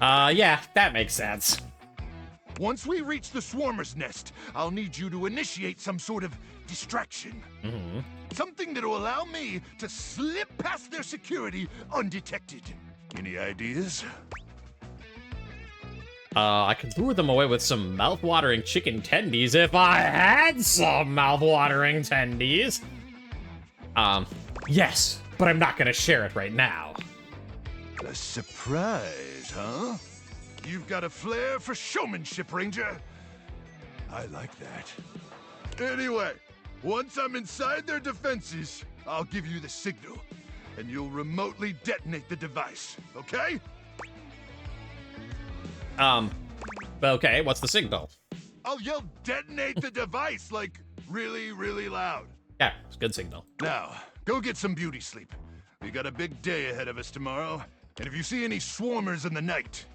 Yeah, that makes sense. Once we reach the Swarmer's Nest, I'll need you to initiate some sort of distraction. Mm-hmm. Something that'll allow me to slip past their security undetected. Any ideas? I could lure them away with some mouth-watering chicken tendies if I had some mouth-watering tendies. Yes, but I'm not gonna share it right now. A surprise, huh? You've got a flair for showmanship, Ranger. I like that. Anyway, once I'm inside their defenses, I'll give you the signal, and you'll remotely detonate the device, okay? Okay, what's the signal? I'll yell detonate the device, like, really, really loud. Yeah, it's a good signal. Now, go get some beauty sleep. We got a big day ahead of us tomorrow, and if you see any swarmers in the night,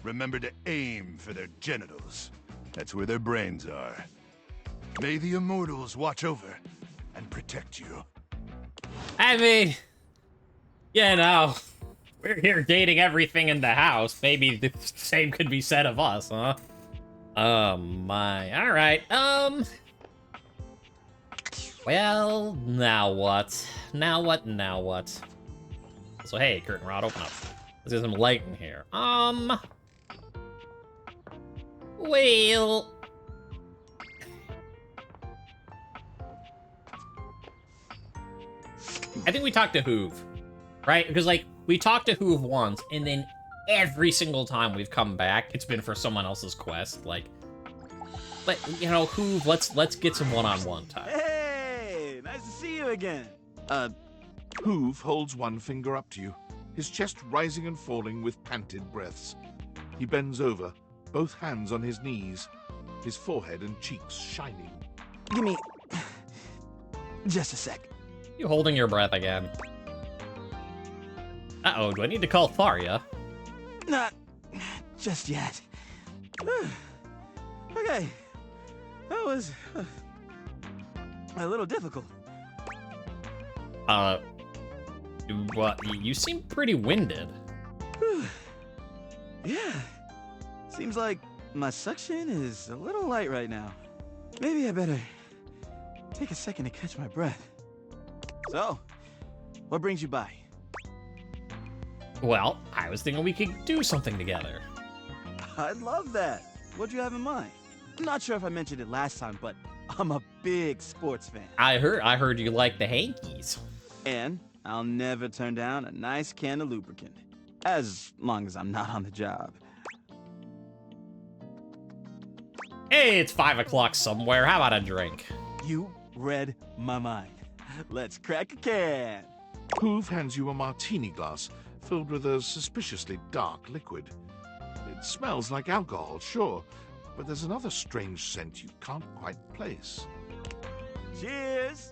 remember to aim for their genitals. That's where their brains are. May the immortals watch over and protect you. I mean, you know, we're here dating everything in the house. Maybe the same could be said of us, huh? Oh my. All right. Well, now what? Now what? Now what? So hey, curtain rod, open up. Let's get some light in here. Well, I think we talked to Hoove, right? Because, like, we talked to Hoove once, and then every single time we've come back, it's been for someone else's quest. Like, but, you know, Hoove, let's get some one-on-one time. Hey, nice to see you again. Hoove holds one finger up to you, his chest rising and falling with panted breaths. He bends over, both hands on his knees, his forehead and cheeks shining. Give me just a sec. You holding your breath again? Uh-oh, do I need to call Tharia? Not just yet. Okay, that was a little difficult. What? You seem pretty winded. Yeah, seems like my suction is a little light right now. Maybe I better take a second to catch my breath. So, what brings you by? Well, I was thinking we could do something together. I'd love that. What'd you have in mind? I'm not sure if I mentioned it last time, but I'm a big sports fan. I heard you like the hankies. And I'll never turn down a nice can of lubricant. As long as I'm not on the job. Hey, it's 5 o'clock somewhere. How about a drink? You read my mind. Let's crack a can. Hoove hands you a martini glass filled with a suspiciously dark liquid. It smells like alcohol, sure, but there's another strange scent you can't quite place. Cheers!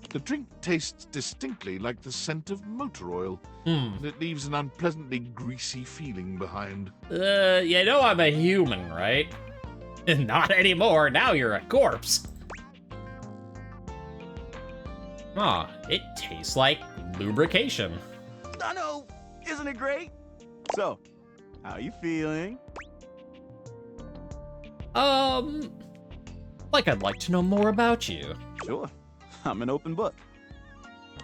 The drink tastes distinctly like the scent of motor oil, Hmm. and it leaves an unpleasantly greasy feeling behind. You know I'm a human, right? Not anymore, now you're a corpse. Aw, it tastes like lubrication. I know, isn't it great? So, how you feeling? Like I'd like to know more about you. Sure, I'm an open book.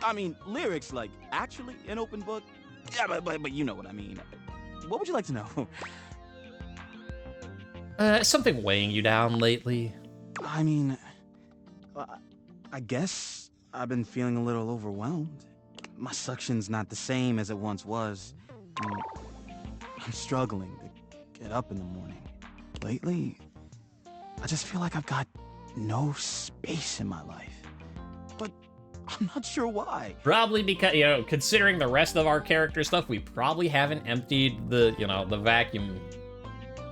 I mean, lyrics, like, actually an open book? Yeah, but you know what I mean. What would you like to know? Something weighing you down lately? I mean, I guess I've been feeling a little overwhelmed. My suction's not the same as it once was. I'm struggling to get up in the morning. Lately, I just feel like I've got no space in my life. But I'm not sure why. Probably because, you know, considering the rest of our character stuff, we probably haven't emptied the, you know, the vacuum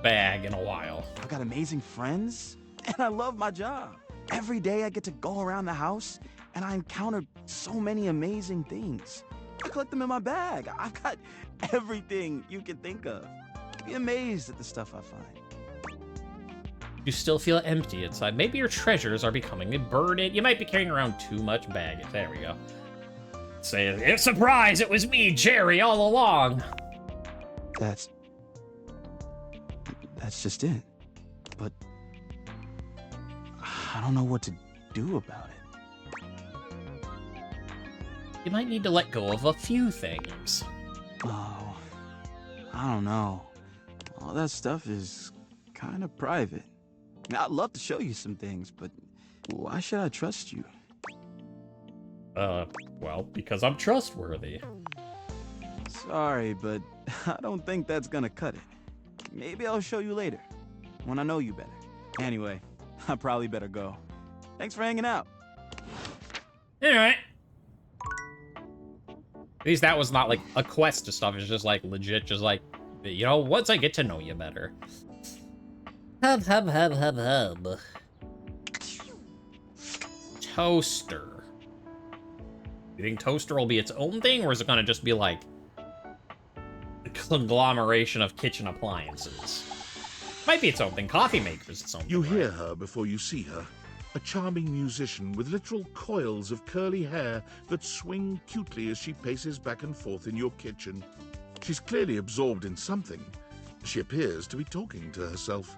bag in a while. I've got amazing friends, and I love my job. Every day I get to go around the house, and I encounter so many amazing things. I collect them in my bag. I've got everything you can think of. You'd be amazed at the stuff I find. You still feel empty inside. Maybe your treasures are becoming a burden. You might be carrying around too much baggage. There we go. Say, surprise, it was me, Jerry, all along. That's just it. But I don't know what to do about it. You might need to let go of a few things. Oh, I don't know. All that stuff is kind of private. I'd love to show you some things, but why should I trust you? Well, because I'm trustworthy. Sorry, but I don't think that's gonna cut it. Maybe I'll show you later, when I know you better. Anyway, I probably better go. Thanks for hanging out. Alright. At least that was not like a quest to stuff. It's just like legit, just like, you know, once I get to know you better. Hub. toaster. You think toaster will be its own thing, or is it gonna just be like a conglomeration of kitchen appliances? Might be its own thing. Coffee maker's its own thing. You hear her before you see her. A charming musician with literal coils of curly hair that swing cutely as she paces back and forth in your kitchen. She's clearly absorbed in something. She appears to be talking to herself.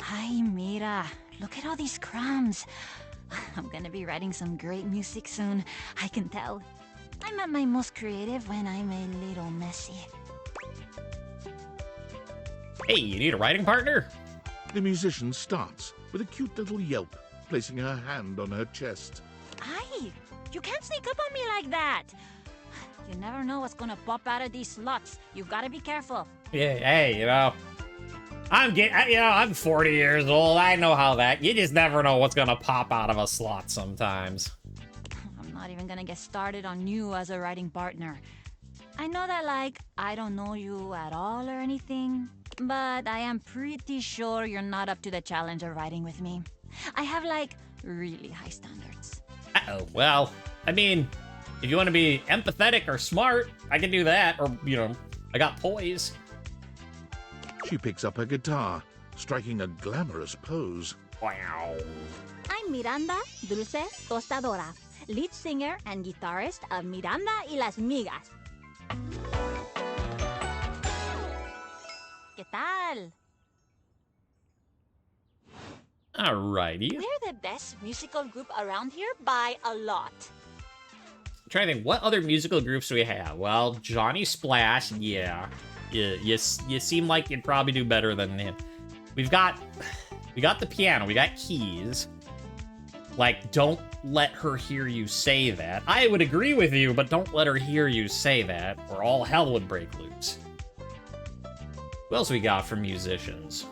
Ay, mira. Look at all these crumbs. I'm gonna be writing some great music soon. I can tell. I'm at my most creative when I'm a little messy. Hey, you need a writing partner? The musician starts with a cute little yelp, placing her hand on her chest. Ay, you can't sneak up on me like that. You never know what's gonna pop out of these slots. You gotta be careful. Yeah, hey, you know, I'm 40 years old. I know how that. You just never know what's gonna pop out of a slot sometimes. I'm not even gonna get started on you as a writing partner. I know that, like, I don't know you at all or anything, but I am pretty sure you're not up to the challenge of writing with me. I have, like, really high standards. Uh-oh, well, I mean, if you want to be empathetic or smart, I can do that, or, you know, I got poise. She picks up her guitar, striking a glamorous pose. Wow. I'm Miranda Dulce Tostadora, lead singer and guitarist of Miranda y las Migas. ¿Qué tal? Alrighty. We're the best musical group around here by a lot. I'm trying to think, what other musical groups do we have? Well, Johnny Splash, yeah. You seem like you'd probably do better than him. We got the piano, we got keys. Like, don't let her hear you say that. I would agree with you, but don't let her hear you say that, or all hell would break loose. Who else we got for musicians?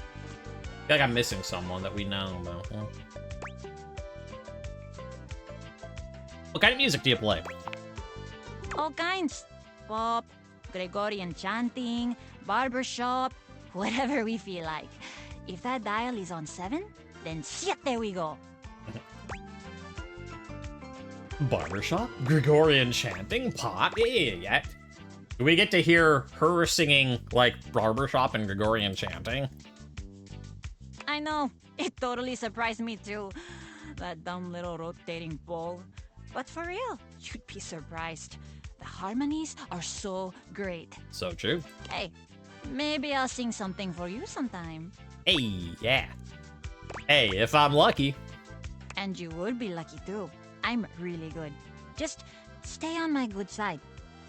I feel like I'm missing someone that we know about. Huh? What kind of music do you play? All kinds. Pop, Gregorian chanting, barbershop, whatever we feel like. If that dial is on 7, then siete we go. Barbershop? Gregorian chanting? Pop? Yeah. Do we get to hear her singing, like, barbershop and Gregorian chanting? I know. It totally surprised me too. That dumb little rotating ball. But for real, you'd be surprised. The harmonies are so great. So true. Hey, maybe I'll sing something for you sometime. Hey, yeah. Hey, if I'm lucky. And you would be lucky too. I'm really good. Just stay on my good side.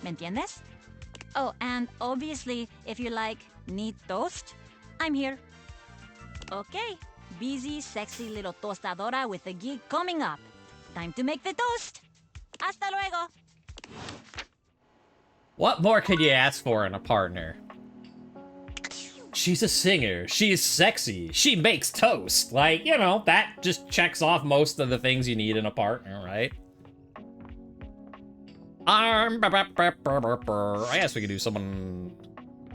¿Me entiendes? Oh, and obviously, if you like neat toast, I'm here. Okay, busy, sexy little tostadora with a gig coming up. Time to make the toast. Hasta luego. What more could you ask for in a partner? She's a singer, she's sexy, she makes toast. Like, you know, that just checks off most of the things you need in a partner, right? I guess we could do someone...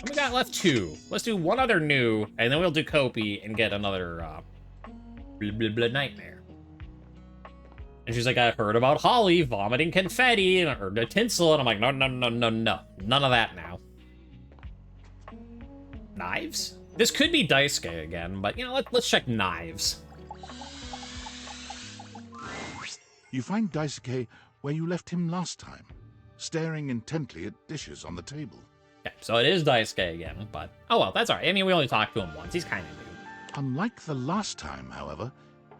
We got left 2. Let's do one other new, and then we'll do Kopi and get another, nightmare. And she's like, I heard about Holly vomiting confetti, and I heard the tinsel, and I'm like, no. None of that now. Knives? This could be Daisuke again, but, you know, let's check knives. You find Daisuke where you left him last time, staring intently at dishes on the table. Okay, so it is Daisuke again, but... Oh well, that's alright. I mean, we only talked to him once. He's kind of new. Unlike the last time, however,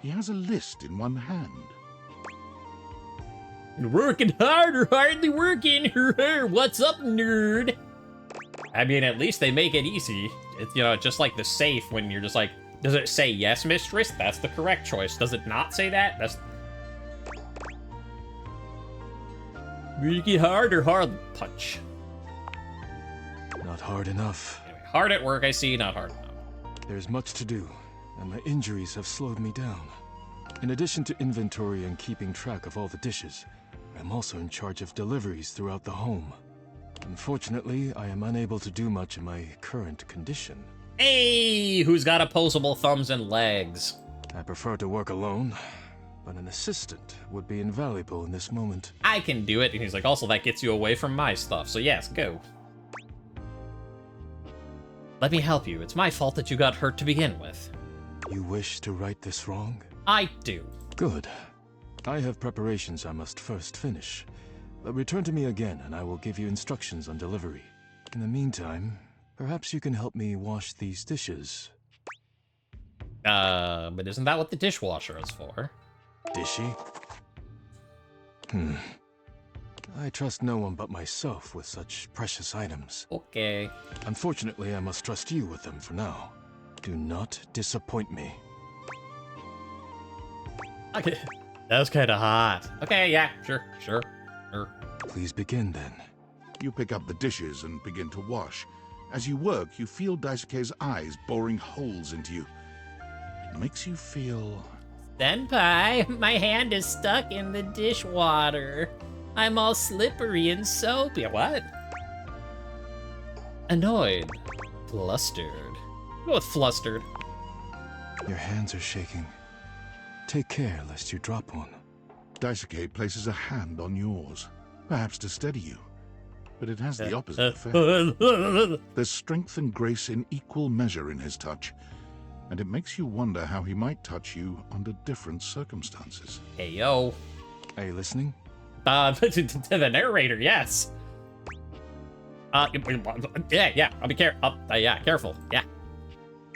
he has a list in one hand. Working hard or hardly working? What's up, nerd? I mean, at least they make it easy. It's, you know, just like the safe when you're just like, does it say yes, mistress? That's the correct choice. Does it not say that? That's... Working hard or hard punch? Not hard enough. Anyway, hard at work, I see, not hard enough. There's much to do, and my injuries have slowed me down. In addition to inventory and keeping track of all the dishes, I'm also in charge of deliveries throughout the home. Unfortunately, I am unable to do much in my current condition. Hey, who's got opposable thumbs and legs? I prefer to work alone, but an assistant would be invaluable in this moment. I can do it. And he's like, also, that gets you away from my stuff. So yes, go. Let me help you. It's my fault that you got hurt to begin with. You wish to right this wrong? I do. Good. I have preparations I must first finish. But return to me again, and I will give you instructions on delivery. In the meantime, perhaps you can help me wash these dishes. But isn't that what the dishwasher is for? Dishy? I trust no one but myself with such precious items. Okay. Unfortunately, I must trust you with them for now. Do not disappoint me. Okay. That was kind of hot. Okay, yeah, sure. Please begin then. You pick up the dishes and begin to wash. As you work, you feel Daisuke's eyes boring holes into you. It makes you feel... Senpai, my hand is stuck in the dishwater. I'm all slippery and soapy. What? Annoyed. Flustered. Go with flustered. Your hands are shaking. Take care lest you drop one. Daisuke places a hand on yours, perhaps to steady you. But it has the opposite effect. There's strength and grace in equal measure in his touch, and it makes you wonder how he might touch you under different circumstances. Hey, yo. Are you listening? To the narrator, yes. Yeah, I'll be careful. Yeah, careful, yeah.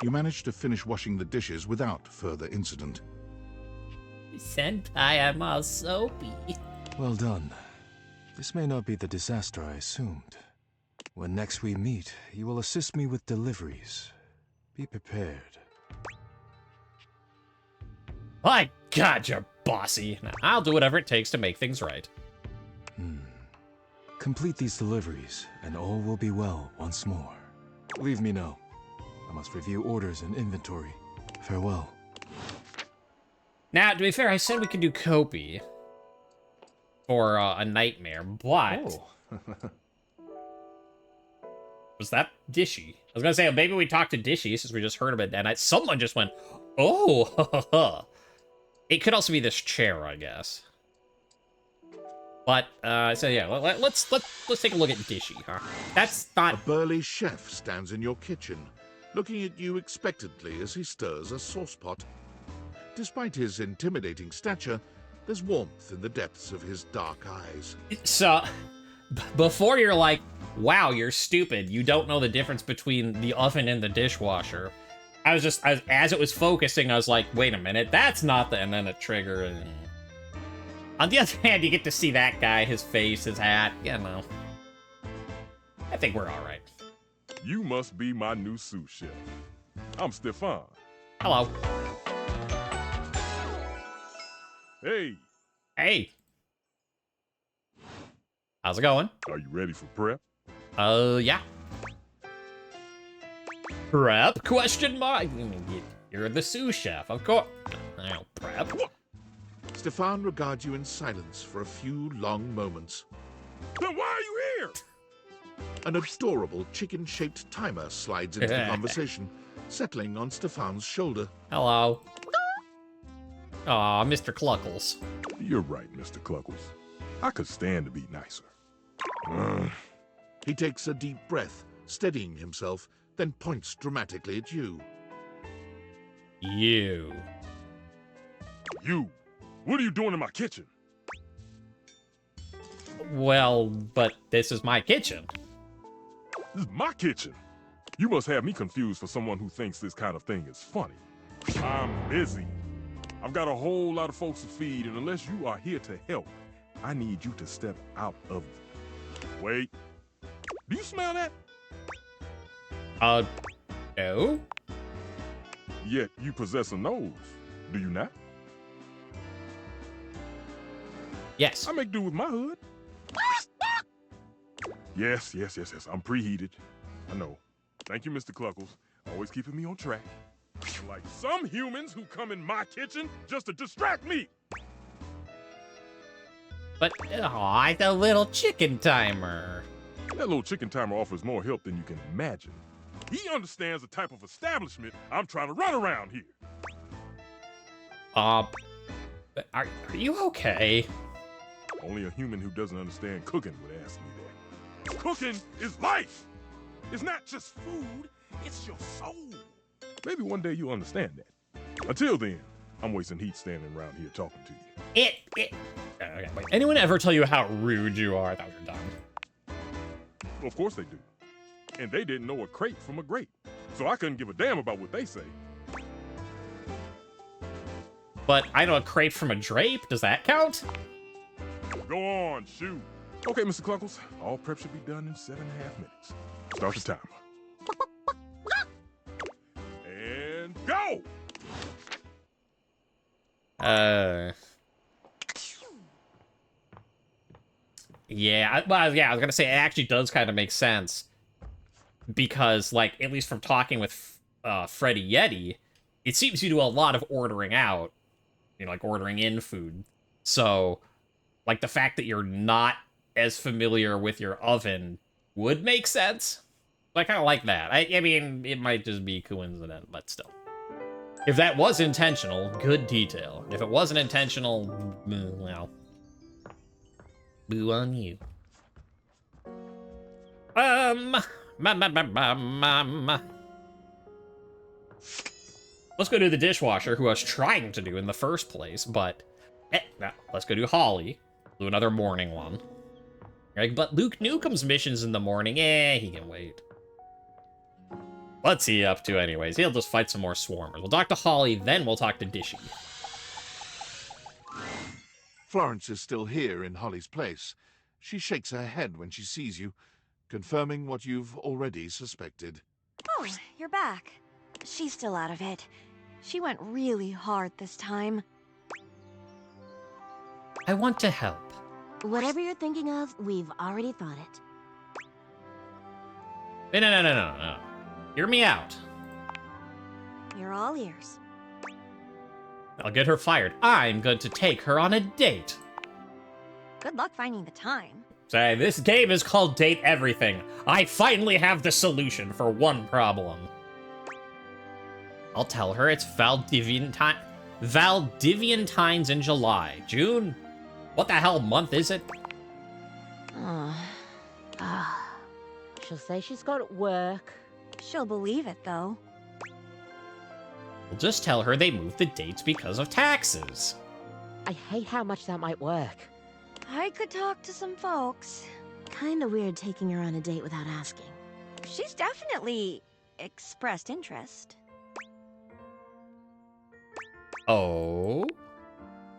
You manage to finish washing the dishes without further incident. Senpai, I'm all soapy. Well done. This may not be the disaster I assumed. When next we meet, you will assist me with deliveries. Be prepared. My God, you're bossy. Now, I'll do whatever it takes to make things right. Complete these deliveries, and all will be well once more. Leave me now. I must review orders and inventory. Farewell. Now, to be fair, I said we could do Kopi for a nightmare, but... Was that Dishy? I was gonna say, maybe we talked to Dishy since we just heard of it, and someone just went, oh, It could also be this chair, I guess. But, so yeah, let's take a look at Dishy, huh? That's not... A burly chef stands in your kitchen, looking at you expectantly as he stirs a sauce pot. Despite his intimidating stature, there's warmth in the depths of his dark eyes. So, before you're like, wow, you're stupid, you don't know the difference between the oven and the dishwasher, as it was focusing, I was like, wait a minute, that's not the... And then a trigger, and... On the other hand, you get to see that guy, his face, his hat, you know. I think we're alright. You must be my new sous chef. I'm Stefan. Hello. Hey. Hey. How's it going? Are you ready for prep? Yeah. Prep? Question mark? You're the sous chef, of course. Prep? Stefan regards you in silence for a few long moments. Then why are you here? An adorable chicken-shaped timer slides into the conversation, settling on Stefan's shoulder. Hello. Aw, Mr. Cluckles. You're right, Mr. Cluckles. I could stand to be nicer. He takes a deep breath, steadying himself, then points dramatically at you. You. You? What are you doing in my kitchen? Well, but this is my kitchen. This is my kitchen. You must have me confused for someone who thinks this kind of thing is funny. I'm busy. I've got a whole lot of folks to feed, and unless you are here to help, I need you to step out of... Wait. Do you smell that? No? Yet you possess a nose, do you not? Yes. I make do with my hood. Yes. I'm preheated. I know. Thank you, Mr. Cluckles. Always keeping me on track. Like some humans who come in my kitchen just to distract me. But, aw, the little chicken timer. That little chicken timer offers more help than you can imagine. He understands the type of establishment I'm trying to run around here. Are you okay? Only a human who doesn't understand cooking would ask me that. Cooking is life! It's not just food, it's your soul. Maybe one day you'll understand that. Until then, I'm wasting heat standing around here talking to you. Okay, wait. Anyone ever tell you how rude you are? I thought you were done. Well, of course they do. And they didn't know a crepe from a grape. So I couldn't give a damn about what they say. But I know a crepe from a drape. Does that count? Go on, shoot. Okay, Mr. Cluckles. All prep should be done in 7.5 minutes. Start the timer. And go! Yeah, I was gonna say, it actually does kind of make sense. Because, like, at least from talking with Freddy Yeti, it seems you do a lot of ordering out. You know, like ordering in food. So, like, the fact that you're not as familiar with your oven would make sense. I kind of like that. I mean, it might just be coincident, but still. If that was intentional, good detail. If it wasn't intentional, well, boo on you. Let's go do the dishwasher, who I was trying to do in the first place, but no, let's go do Holly. Do another morning one. Right, but Luke Newcomb's missions in the morning, he can wait. What's he up to anyways? He'll just fight some more swarmers. We'll talk to Holly, then we'll talk to Dishy. Florence is still here in Holly's place. She shakes her head when she sees you, confirming what you've already suspected. Oh, you're back. She's still out of it. She went really hard this time. I want to help. Whatever you're thinking of, we've already thought it. No. Hear me out. You're all ears. I'll get her fired. I'm going to take her on a date. Good luck finding the time. Say, this game is called Date Everything. I finally have the solution for one problem. I'll tell her it's Valdivian in July. June? What the hell month is it? She'll say she's got work. She'll believe it, though. We'll just tell her they moved the dates because of taxes. I hate how much that might work. I could talk to some folks. Kinda weird taking her on a date without asking. She's definitely expressed interest. Oh?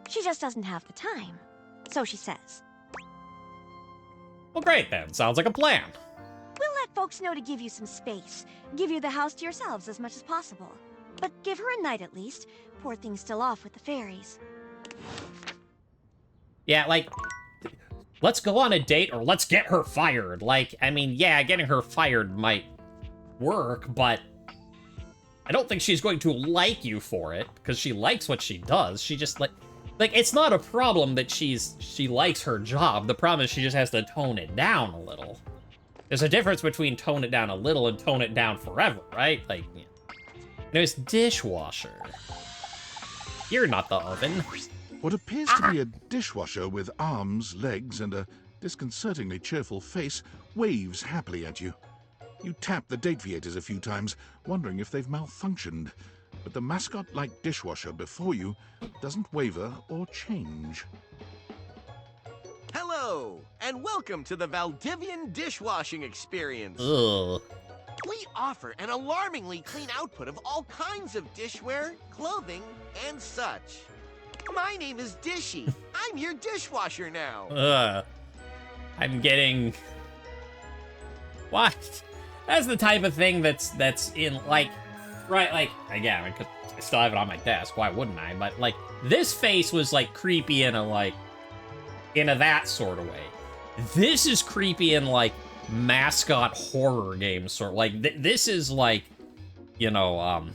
She just doesn't have the time. So she says. Well, great then. Sounds like a plan. We'll let folks know to give you some space. Give you the house to yourselves as much as possible. But give her a night at least. Poor thing's still off with the fairies. Yeah, like, let's go on a date or let's get her fired. Like, I mean, yeah, getting her fired might work, but I don't think she's going to like you for it, because she likes what she does. She just, like, it's not a problem that she likes her job. The problem is she just has to tone it down a little. There's a difference between tone it down a little and tone it down forever, right? Like, yeah. There's dishwasher. You're not the oven. What appears to be a dishwasher with arms, legs, and a disconcertingly cheerful face waves happily at you. You tap the dateviators a few times, wondering if they've malfunctioned. But the mascot-like dishwasher before you doesn't waver or change. Hello, and welcome to the Valdivian dishwashing experience. Ugh. We offer an alarmingly clean output of all kinds of dishware, clothing, and such. My name is Dishy. I'm your dishwasher now. I'm getting... What? That's the type of thing that's in, like... Right, like, again, I still have it on my desk, why wouldn't I? But, like, this face was, like, creepy in a that sort of way. This is creepy in, like, mascot horror game sort. Like, this is, like, you know,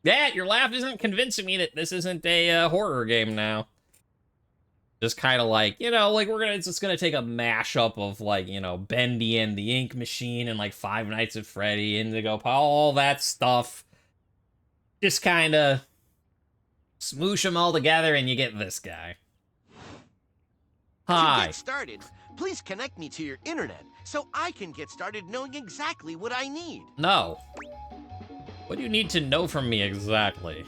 Yeah, your laugh isn't convincing me that this isn't a horror game now. Just kind of like, you know, like it's just gonna take a mashup of like, you know, Bendy and the Ink Machine and like Five Nights at Freddy, Indigo, all that stuff. Just kind of smoosh them all together and you get this guy. To Hi. get started, please connect me to your internet so I can get started knowing exactly what I need. No. What do you need to know from me exactly?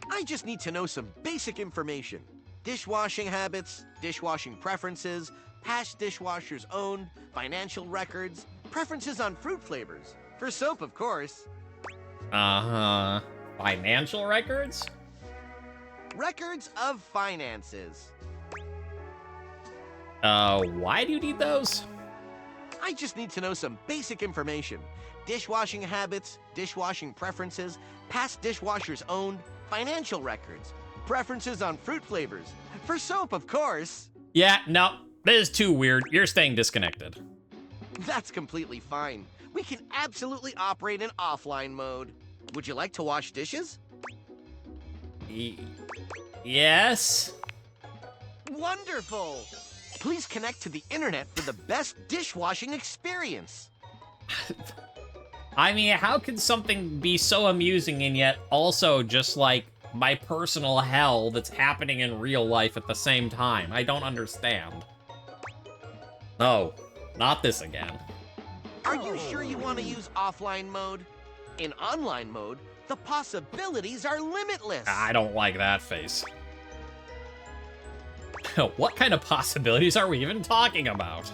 I just need to know some basic information. Dishwashing habits, dishwashing preferences, past dishwashers owned, financial records, preferences on fruit flavors. For soap, of course. Uh-huh. Financial records? Records of finances. Why do you need those? I just need to know some basic information. Dishwashing habits, dishwashing preferences, past dishwashers owned, financial records, preferences on fruit flavors. For soap, of course. Yeah, no, this is too weird. You're staying disconnected. That's completely fine. We can absolutely operate in offline mode. Would you like to wash dishes? Yes? Wonderful! Please connect to the internet for the best dishwashing experience. I mean, how can something be so amusing and yet also just like my personal hell that's happening in real life at the same time? I don't understand. No, not this again. Are you sure you want to use offline mode? In online mode, the possibilities are limitless. I don't like that face. What kind of possibilities are we even talking about?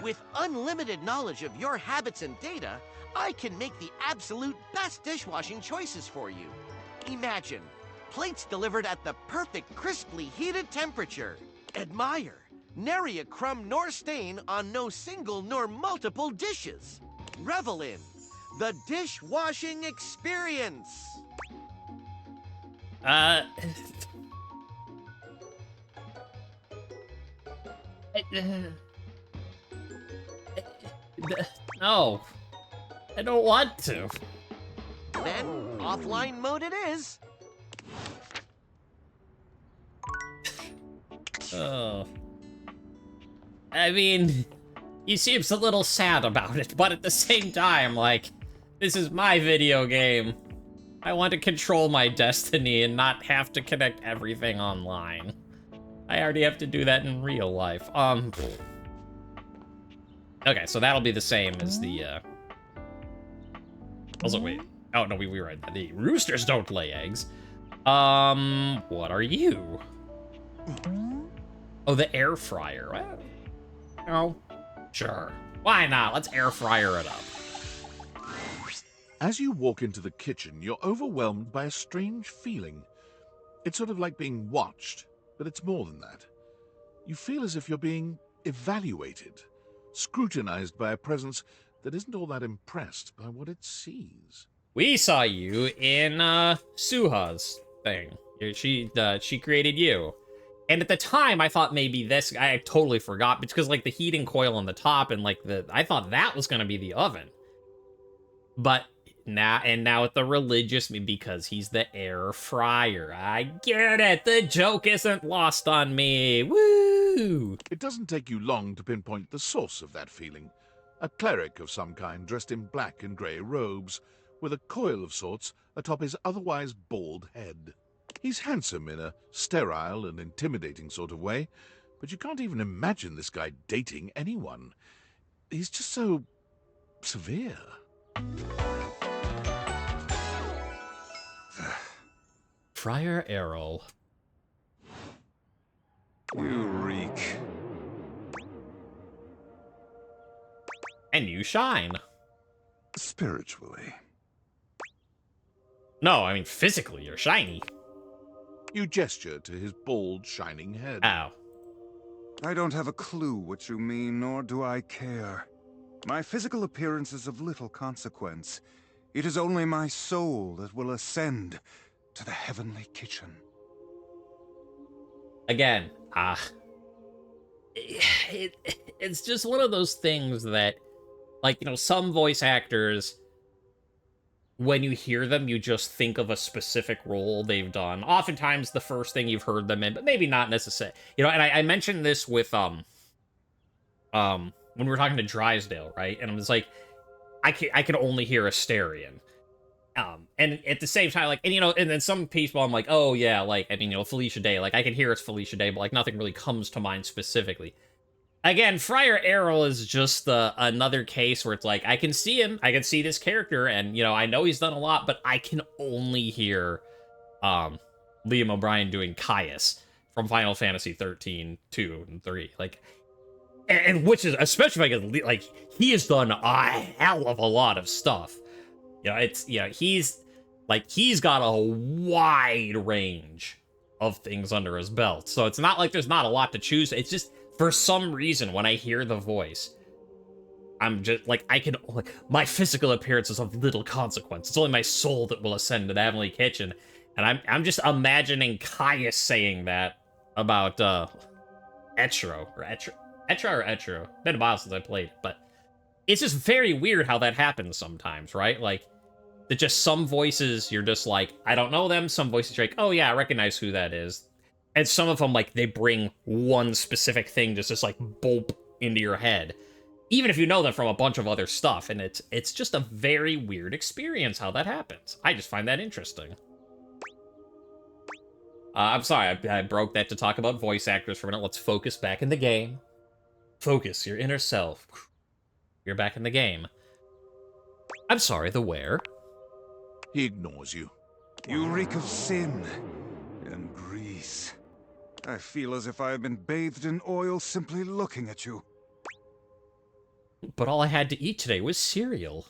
With unlimited knowledge of your habits and data, I can make the absolute best dishwashing choices for you. Imagine, plates delivered at the perfect crisply heated temperature. Admire, nary a crumb nor stain on no single nor multiple dishes. Revel in the dishwashing experience. No, I don't want to. Then, offline mode it is. Oh. I mean, he seems a little sad about it, but at the same time, like, this is my video game. I want to control my destiny and not have to connect everything online. I already have to do that in real life. Okay, so that'll be the same as the, Also, wait. Oh, no, we were right. The roosters don't lay eggs. What are you? Oh, the air fryer. Oh, sure. Why not? Let's air fryer it up. As you walk into the kitchen, you're overwhelmed by a strange feeling. It's sort of like being watched, but it's more than that. You feel as if you're being evaluated, scrutinized by a presence that isn't all that impressed by what it sees. We saw you in, Suha's thing. She created you. And at the time, I thought maybe this, I totally forgot, because, like, the heating coil on the top and, like, I thought that was gonna be the oven. But now with the religious, because he's the air fryer. I get it! The joke isn't lost on me! Woo! It doesn't take you long to pinpoint the source of that feeling. A cleric of some kind dressed in black and grey robes, with a coil of sorts atop his otherwise bald head. He's handsome in a sterile and intimidating sort of way, but you can't even imagine this guy dating anyone. He's just so severe. Friar Errol. You reek. And you shine. Spiritually. No, I mean physically, you're shiny. You gesture to his bald, shining head. Ow. I don't have a clue what you mean, nor do I care. My physical appearance is of little consequence. It is only my soul that will ascend to the heavenly kitchen. Again, it's just one of those things that, like, you know, some voice actors when you hear them, you just think of a specific role they've done. Oftentimes, the first thing you've heard them in, but maybe not necessarily. You know, and I mentioned this with when we were talking to Drysdale, right? And I was like, I can only hear Asterion. And at the same time, like, and, you know, and then some people I'm like, oh yeah, like, I mean, you know, Felicia Day, like, I can hear it's Felicia Day, but like, nothing really comes to mind specifically. Again, Friar Errol is just another case where it's like, I can see him, I can see this character, and, you know, I know he's done a lot, but I can only hear, Liam O'Brien doing Caius from Final Fantasy 13, 2, and 3. Like, and which is, especially because, like, he has done a hell of a lot of stuff. You know, it's, you know, he's got a wide range of things under his belt. So it's not like there's not a lot to choose. It's just, for some reason, when I hear the voice, I'm just, like, like, my physical appearance is of little consequence. It's only my soul that will ascend to the Heavenly Kitchen. And I'm just imagining Caius saying that about, Etro, or Etro. Been a while since I played, but it's just very weird how that happens sometimes, right? Like, that just some voices, you're just like, I don't know them. Some voices, you're like, oh yeah, I recognize who that is. And some of them, like, they bring one specific thing just like, bolt into your head. Even if you know them from a bunch of other stuff. And it's just a very weird experience how that happens. I just find that interesting. I'm sorry, I broke that to talk about voice actors for a minute. Let's focus back in the game. Focus your inner self. You're back in the game. I'm sorry, the where? He ignores you. You reek of sin and grease. I feel as if I have been bathed in oil simply looking at you. But all I had to eat today was cereal.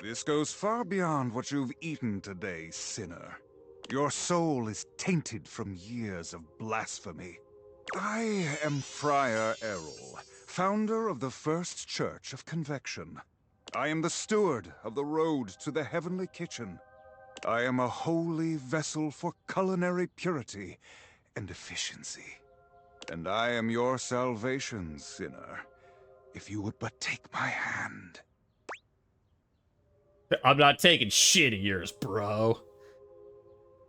This goes far beyond what you've eaten today, sinner. Your soul is tainted from years of blasphemy. I am Friar Errol, founder of the First Church of Convection. I am the steward of the road to the Heavenly Kitchen. I am a holy vessel for culinary purity and efficiency. And I am your salvation, sinner, if you would but take my hand. I'm not taking shit of yours, bro.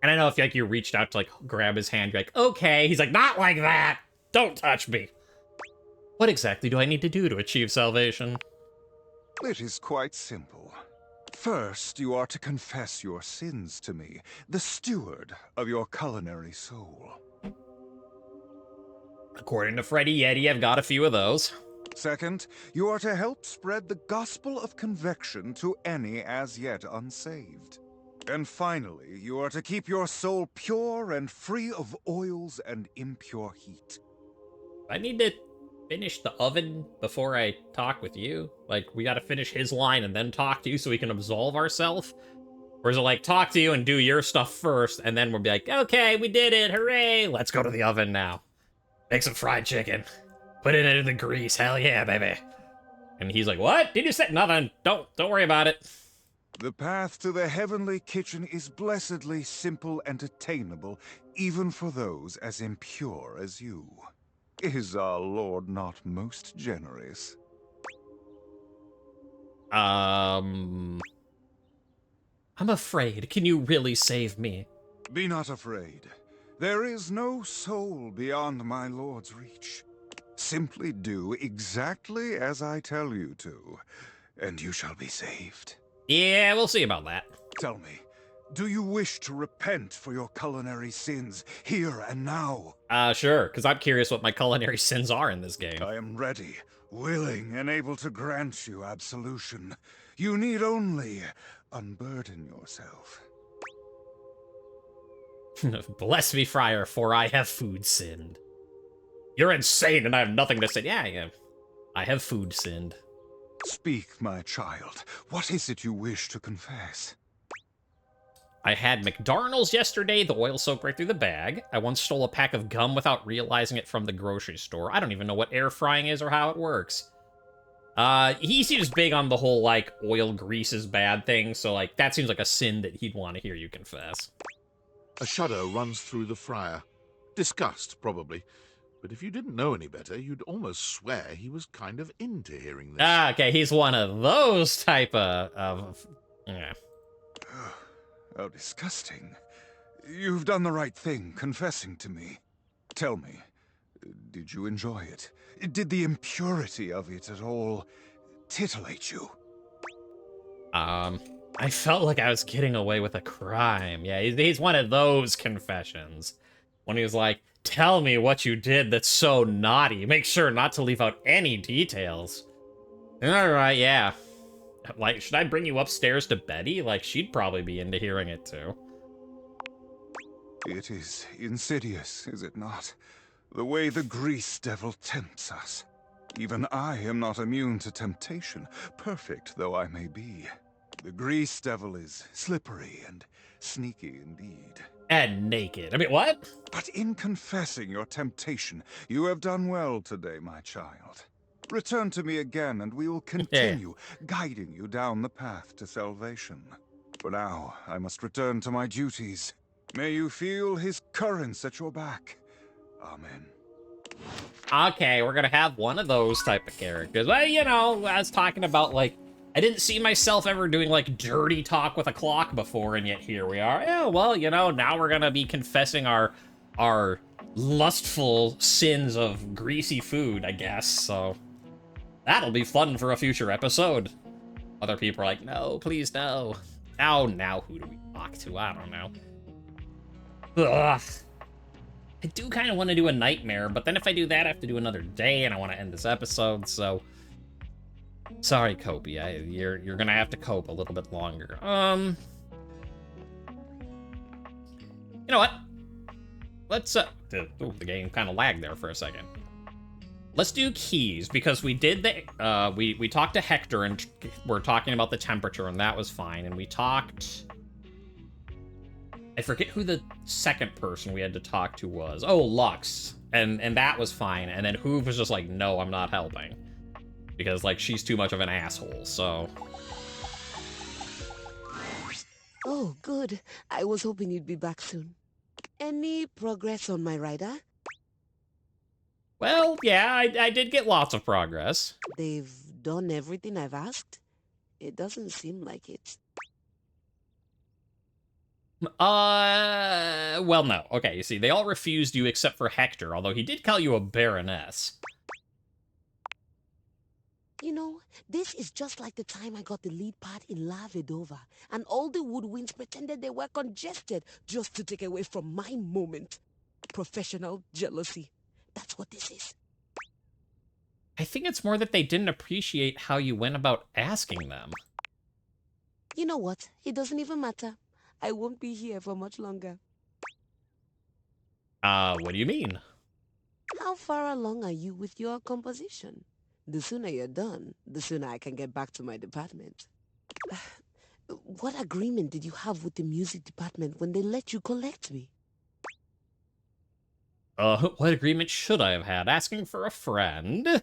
And I know if, like, you reached out to, like, grab his hand, you're like, okay. He's like, not like that. Don't touch me. What exactly do I need to do to achieve salvation? It is quite simple. First, you are to confess your sins to me, the steward of your culinary soul. According to Freddy Yeti, I've got a few of those. Second, you are to help spread the gospel of convection to any as yet unsaved. And finally, you are to keep your soul pure and free of oils and impure heat. I need to finish the oven before I talk with you? Like, we gotta finish his line and then talk to you so we can absolve ourselves? Or is it like, talk to you and do your stuff first, and then we'll be like, okay, we did it, hooray! Let's go to the oven now. Make some fried chicken. Put it into the grease, hell yeah, baby. And he's like, what? Did you say nothing? Don't worry about it. The path to the Heavenly Kitchen is blessedly simple and attainable, even for those as impure as you. Is our Lord not most generous? I'm afraid. Can you really save me? Be not afraid. There is no soul beyond my Lord's reach. Simply do exactly as I tell you to, and you shall be saved. Yeah, we'll see about that. Tell me, do you wish to repent for your culinary sins here and now? Sure, because I'm curious what my culinary sins are in this game. I am ready, willing, and able to grant you absolution. You need only unburden yourself. Bless me, Friar, for I have food sinned. You're insane and I have nothing to say. Yeah, I have food sinned. Speak, my child. What is it you wish to confess? I had McDonald's yesterday, the oil soaked right through the bag. I once stole a pack of gum without realizing it from the grocery store. I don't even know what air frying is or how it works. He seems big on the whole, like, oil grease is bad thing, so, like, that seems like a sin that he'd want to hear you confess. A shudder runs through the friar. Disgust, probably. But if you didn't know any better, you'd almost swear he was kind of into hearing this. Ah, okay, he's one of those type of yeah. How disgusting. You've done the right thing, confessing to me. Tell me, did you enjoy it? Did the impurity of it at all titillate you? I felt like I was getting away with a crime. Yeah, he's one of those confessions. When he was like, tell me what you did that's so naughty. Make sure not to leave out any details. Alright, yeah. Like, should I bring you upstairs to Betty? Like, she'd probably be into hearing it too. It is insidious, is it not? The way the grease devil tempts us. Even I am not immune to temptation, perfect though I may be. The grease devil is slippery and sneaky indeed. And naked. I mean, what? But in confessing your temptation, you have done well today, my child. Return to me again, and we will continue guiding you down the path to salvation. For now, I must return to my duties. May you feel his currents at your back. Amen. Okay, we're gonna have one of those type of characters. Well, you know, I was talking about, like, I didn't see myself ever doing, like, dirty talk with a clock before, and yet here we are. Yeah, well, you know, now we're gonna be confessing our lustful sins of greasy food, I guess, so that'll be fun for a future episode. Other people are like, no, please, no. Oh, now who do we talk to? I don't know. Ugh. I do kind of want to do a nightmare, but then if I do that, I have to do another day, and I want to end this episode, so... Sorry, Kobe. You're gonna have to cope a little bit longer. You know what? Let's, the game kind of lagged there for a second. Let's do keys, because we did the, we talked to Hector, and we're talking about the temperature, and that was fine, and we talked... I forget who the second person we had to talk to was. Oh, Lux. And that was fine. And then Hoove was just like, no, I'm not helping. Because, like, she's too much of an asshole, so... Oh, good. I was hoping you'd be back soon. Any progress on my rider? Well, yeah, I did get lots of progress. They've done everything I've asked? It doesn't seem like it. Well, no. Okay, you see, they all refused you except for Hector, although he did call you a baroness. You know, this is just like the time I got the lead part in La Vedova, and all the woodwinds pretended they were congested just to take away from my moment. Professional jealousy. That's what this is. I think it's more that they didn't appreciate how you went about asking them. You know what? It doesn't even matter. I won't be here for much longer. What do you mean? How far along are you with your composition? The sooner you're done, the sooner I can get back to my department. What agreement did you have with the music department when they let you collect me? What agreement should I have had? Asking for a friend?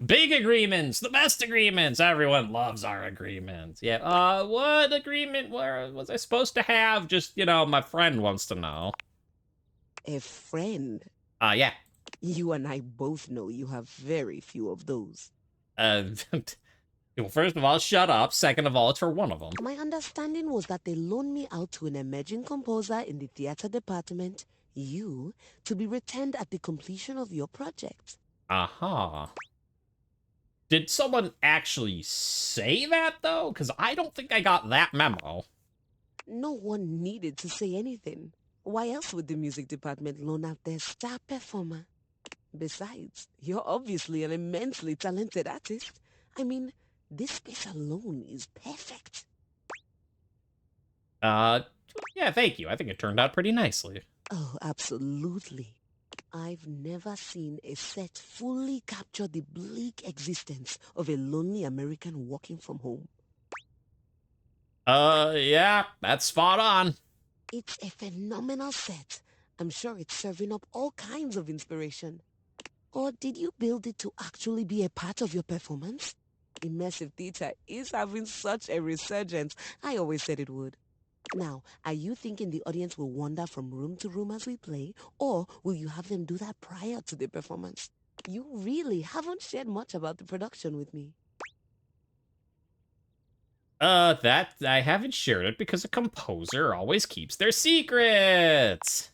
Big agreements! The best agreements! Everyone loves our agreements. Yeah, what agreement was I supposed to have? Just, you know, my friend wants to know. A friend? Yeah. You and I both know you have very few of those. Well, first of all, shut up. Second of all, it's for one of them. My understanding was that they loaned me out to an emerging composer in the theater department, you, to be returned at the completion of your project. Uh-huh. Did someone actually say that, though? Because I don't think I got that memo. No one needed to say anything. Why else would the music department loan out their star performer? Besides, you're obviously an immensely talented artist. I mean, this space alone is perfect. Yeah, thank you. I think it turned out pretty nicely. Oh, absolutely. I've never seen a set fully capture the bleak existence of a lonely American working from home. Yeah, that's spot on. It's a phenomenal set. I'm sure it's serving up all kinds of inspiration. Or did you build it to actually be a part of your performance? Immersive theater is having such a resurgence. I always said it would. Now, are you thinking the audience will wander from room to room as we play, or will you have them do that prior to the performance? You really haven't shared much about the production with me. That I haven't shared it because a composer always keeps their secrets.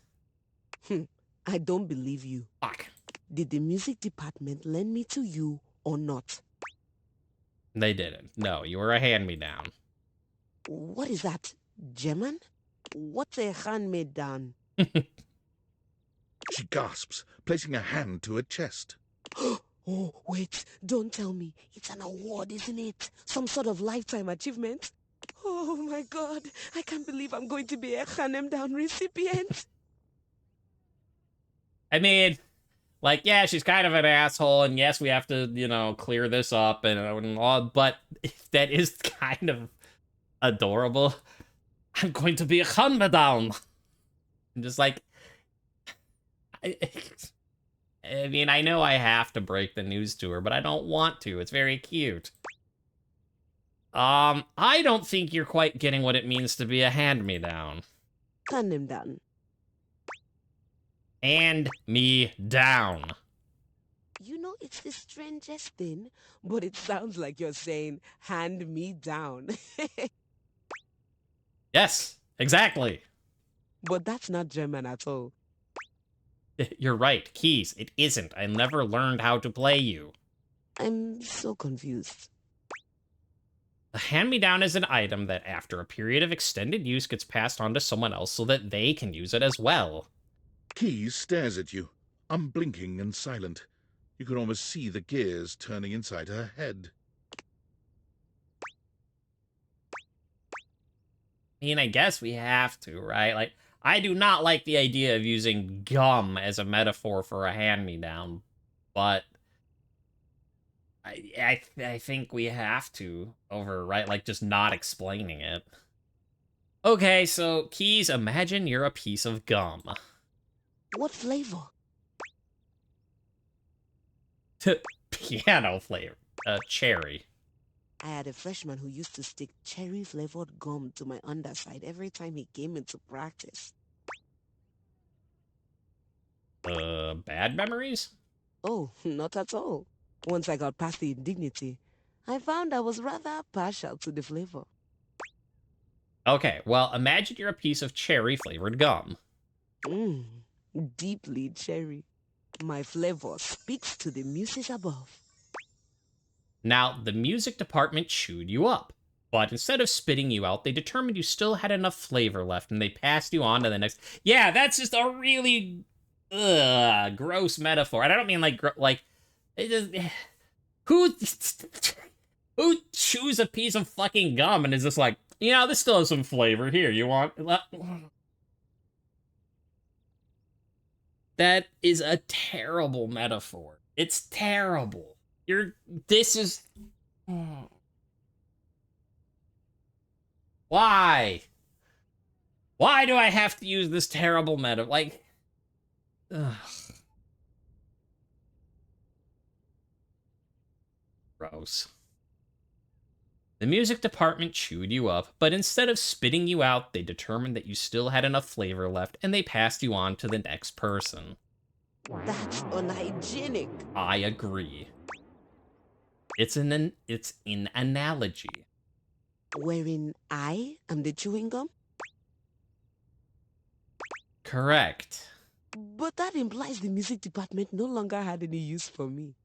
I don't believe you. Fuck. Did the music department lend me to you or not? They didn't. No, you were a hand-me-down. What is that? German? What's a hand-me-down? She gasps, placing a hand to her chest. Oh, wait, don't tell me. It's an award, isn't it? Some sort of lifetime achievement? Oh my god, I can't believe I'm going to be a hand-me-down recipient. I mean, like, yeah, she's kind of an asshole, and yes, we have to, you know, clear this up and all, but that is kind of adorable. I'm going to be a hand-me-down. I'm just like, I mean, I know I have to break the news to her, but I don't want to. It's very cute. I don't think you're quite getting what it means to be a hand-me-down. Hand-me-down. Hand me down. You know, it's the strangest thing, but it sounds like you're saying, hand me down. Yes, exactly. But that's not German at all. You're right, Keys, it isn't. I never learned how to play you. I'm so confused. A hand-me-down is an item that, after a period of extended use, gets passed on to someone else so that they can use it as well. Keys stares at you, unblinking and silent. You can almost see the gears turning inside her head. I mean, I guess we have to, right? Like, I do not like the idea of using gum as a metaphor for a hand-me-down, but I think we have to over, right? Like, just not explaining it. Okay, so, Keys, imagine you're a piece of gum. What flavor? Piano flavor. Cherry. I had a freshman who used to stick cherry-flavored gum to my underside every time he came into practice. Bad memories? Oh, not at all. Once I got past the indignity, I found I was rather partial to the flavor. Okay, well, imagine you're a piece of cherry-flavored gum. Deeply cherry. My flavor speaks to the muses above. Now, the music department chewed you up, but instead of spitting you out, they determined you still had enough flavor left, and they passed you on to the next... Yeah, that's just a really... gross metaphor. And I don't mean like... It just... Who chews a piece of fucking gum and is just like, you know, this still has some flavor. Here, you want... That is a terrible metaphor. It's terrible. This is... Why? Why do I have to use this terrible metaphor? Like... Ugh. Gross. The music department chewed you up, but instead of spitting you out, they determined that you still had enough flavor left, and they passed you on to the next person. That's unhygienic. I agree. It's an analogy. Wherein I am the chewing gum? Correct. But that implies the music department no longer had any use for me.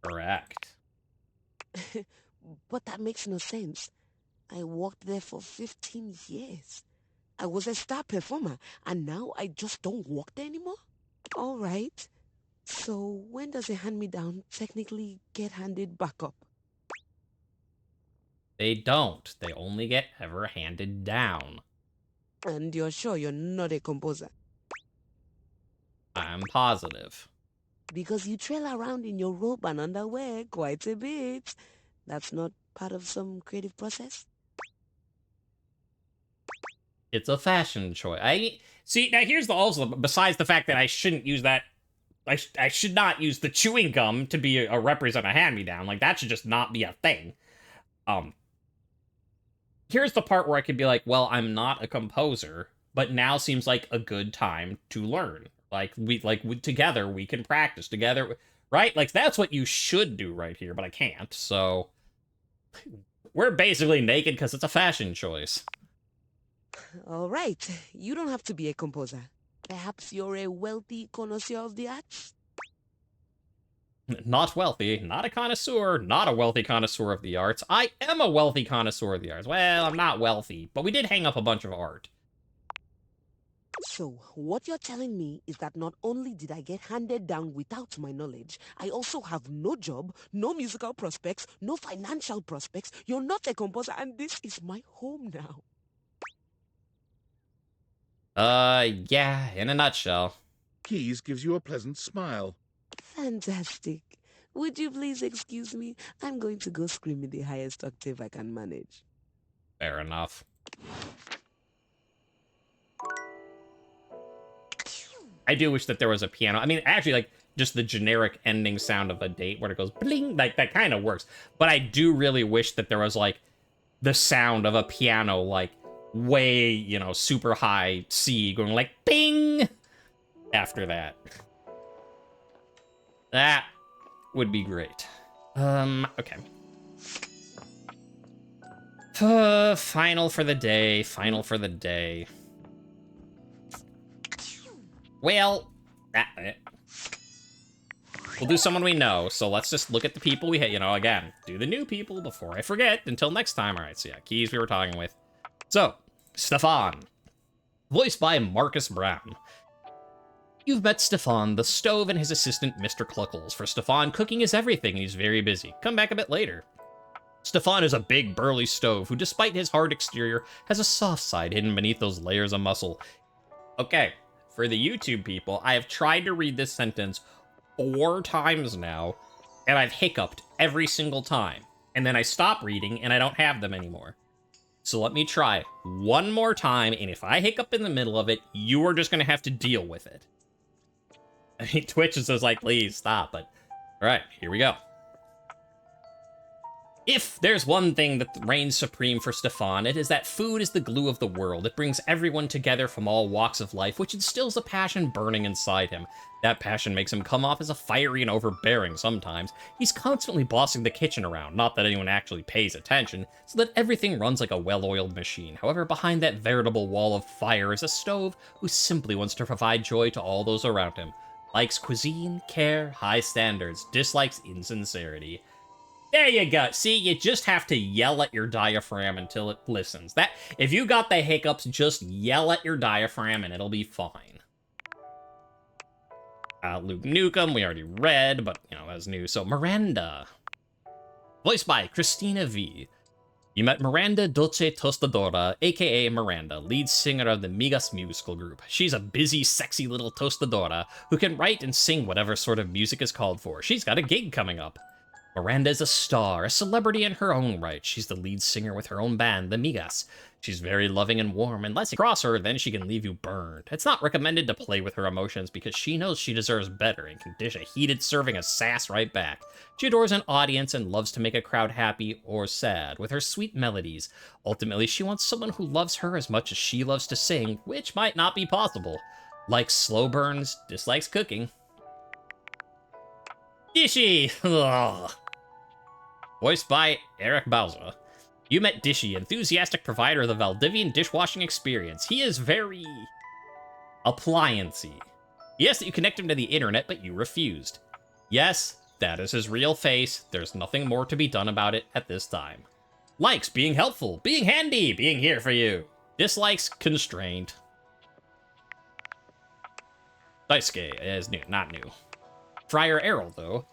Correct. But that makes no sense. I worked there for 15 years. I was a star performer, and now I just don't work there anymore? All right. So when does a hand-me-down technically get handed back up? They don't. They only get ever handed down. And you're sure you're not a composer? I'm positive. Because you trail around in your robe and underwear quite a bit. That's not part of some creative process? It's a fashion choice. See, now here's the also, besides the fact that I shouldn't use that, I should not use the chewing gum to be a represent a hand-me-down. Like, that should just not be a thing. here's the part where I could be like, well, I'm not a composer, but now seems like a good time to learn. Together we can practice together, right? Like, that's what you should do right here, but I can't, so we're basically naked because it's a fashion choice. All right, you don't have to be a composer. Perhaps you're a wealthy connoisseur of the arts? Not wealthy, not a connoisseur, not a wealthy connoisseur of the arts. I am a wealthy connoisseur of the arts. Well, I'm not wealthy, but we did hang up a bunch of art. So, what you're telling me is that not only did I get handed down without my knowledge, I also have no job, no musical prospects, no financial prospects. You're not a composer, and this is my home now. Yeah, in a nutshell. Keys gives you a pleasant smile. Fantastic. Would you please excuse me? I'm going to go scream in the highest octave I can manage. Fair enough. I do wish that there was a piano. I mean, actually, like, just the generic ending sound of a date where it goes bling, like, that kind of works. But I do really wish that there was, like, the sound of a piano, like, way, you know, super high C going like bing after that. That would be great. Okay. Final for the day, final for the day. Well, we'll do someone we know, so let's just look at the people we hit, you know, again, do the new people before I forget. Until next time. All right, so yeah, Keys we were talking with. So, Stefan, voiced by Marcus Brown. You've met Stefan, the stove, and his assistant, Mr. Cluckles. For Stefan, cooking is everything, and he's very busy. Come back a bit later. Stefan is a big, burly stove who, despite his hard exterior, has a soft side hidden beneath those layers of muscle. Okay, for the YouTube people, I have tried to read this sentence 4 times now, and I've hiccuped every single time. And then I stop reading, and I don't have them anymore. So let me try one more time, and if I hiccup in the middle of it, you are just going to have to deal with it. I mean, Twitch is just like, please stop, but all right, here we go. If there's one thing that reigns supreme for Stefan, it is that food is the glue of the world. It brings everyone together from all walks of life, which instills a passion burning inside him. That passion makes him come off as a fiery and overbearing sometimes. He's constantly bossing the kitchen around, not that anyone actually pays attention, so that everything runs like a well-oiled machine. However, behind that veritable wall of fire is a stove who simply wants to provide joy to all those around him. Likes cuisine, care, high standards, dislikes insincerity. There you go. See, you just have to yell at your diaphragm until it listens. That, if you got the hiccups, just yell at your diaphragm and it'll be fine. Luke Nukem, we already read, but, you know, that's new. So, Miranda. Voiced by Christina V. You met Miranda Dulce Tostadora, aka Miranda, lead singer of the Migas musical group. She's a busy, sexy little tostadora who can write and sing whatever sort of music is called for. She's got a gig coming up. Miranda is a star, a celebrity in her own right. She's the lead singer with her own band, the Migas. She's very loving and warm, and unless you cross her, then she can leave you burned. It's not recommended to play with her emotions because she knows she deserves better and can dish a heated serving of sass right back. She adores an audience and loves to make a crowd happy or sad with her sweet melodies. Ultimately, she wants someone who loves her as much as she loves to sing, which might not be possible. Likes slow burns, dislikes cooking. Dishy! Ugh. Voiced by Eric Bauza. You met Dishy, enthusiastic provider of the Valdivian dishwashing experience. He is very appliancey. He asked that you connect him to the internet, but you refused. Yes, that is his real face. There's nothing more to be done about it at this time. Likes being helpful, being handy, being here for you. Dislikes constrained. Daisuke is new, not new. Friar Errol, though.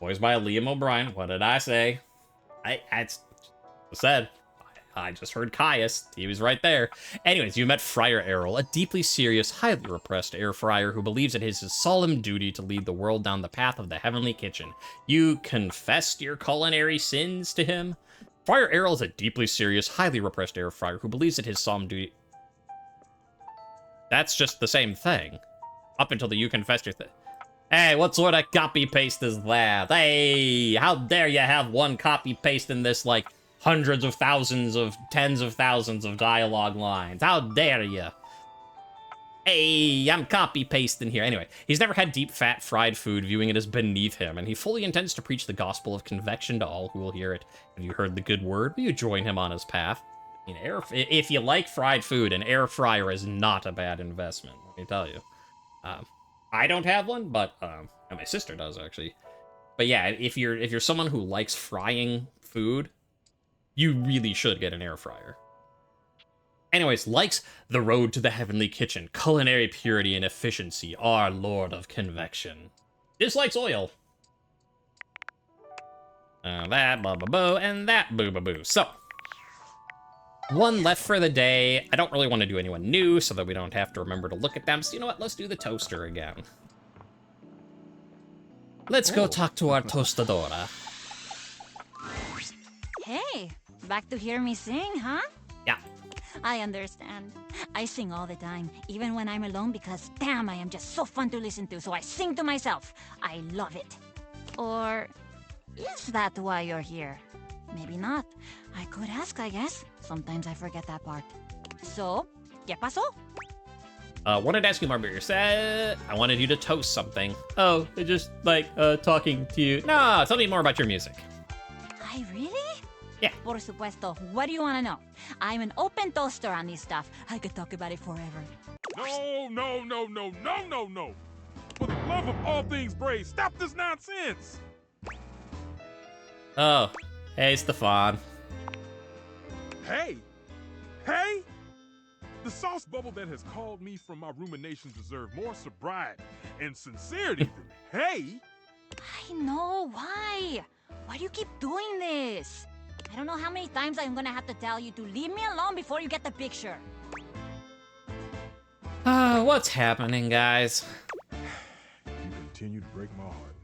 Voiced by Liam O'Brien. What did I say? I said. I just heard Caius. He was right there. Anyways, you met Friar Errol, a deeply serious, highly repressed air friar who believes it is his solemn duty to lead the world down the path of the heavenly kitchen. You confessed your culinary sins to him? Friar Errol is a deeply serious, highly repressed air friar who believes it his solemn duty... That's just the same thing. Up until the you confessed your thing. Hey, what sort of copy-paste is that? Hey, how dare you have one copy-paste in this, like, hundreds of thousands of tens of thousands of dialogue lines. How dare you? Hey, I'm copy-pasting here. Anyway, he's never had deep, fat, fried food, viewing it as beneath him, and he fully intends to preach the gospel of convection to all who will hear it. Have you heard the good word? Will you join him on his path? I mean, if you like fried food, an air fryer is not a bad investment, let me tell you. I don't have one, but my sister does, actually. But yeah, if you're someone who likes frying food, you really should get an air fryer. Anyways, likes the road to the heavenly kitchen, culinary purity and efficiency, our lord of convection. Dislikes oil. That boo-ba-boo and that boo-ba-boo. So, one left for the day. I don't really want to do anyone new so that we don't have to remember to look at them. So you know what? Let's do the toaster again. Let's go talk to our tostadora. Hey, back to hear me sing, huh? Yeah. I understand. I sing all the time, even when I'm alone, because damn, I am just so fun to listen to, so I sing to myself. I love it. Or is that why you're here? Maybe not. I could ask, I guess. Sometimes I forget that part. So, ¿qué pasó? Wanted to ask you more about your set. I wanted you to toast something. Oh, just like talking to you. No, tell me more about your music. I really? Yeah. Por supuesto. What do you want to know? I'm an open toaster on this stuff. I could talk about it forever. No. For the love of all things brave, stop this nonsense. Oh, hey, Stefan. Hey! The sauce bubble that has called me from my ruminations deserve more sobriety and sincerity than hey! I know. Why? Why do you keep doing this? I don't know how many times I'm gonna have to tell you to leave me alone before you get the picture. What's happening, guys? You continue to break my heart.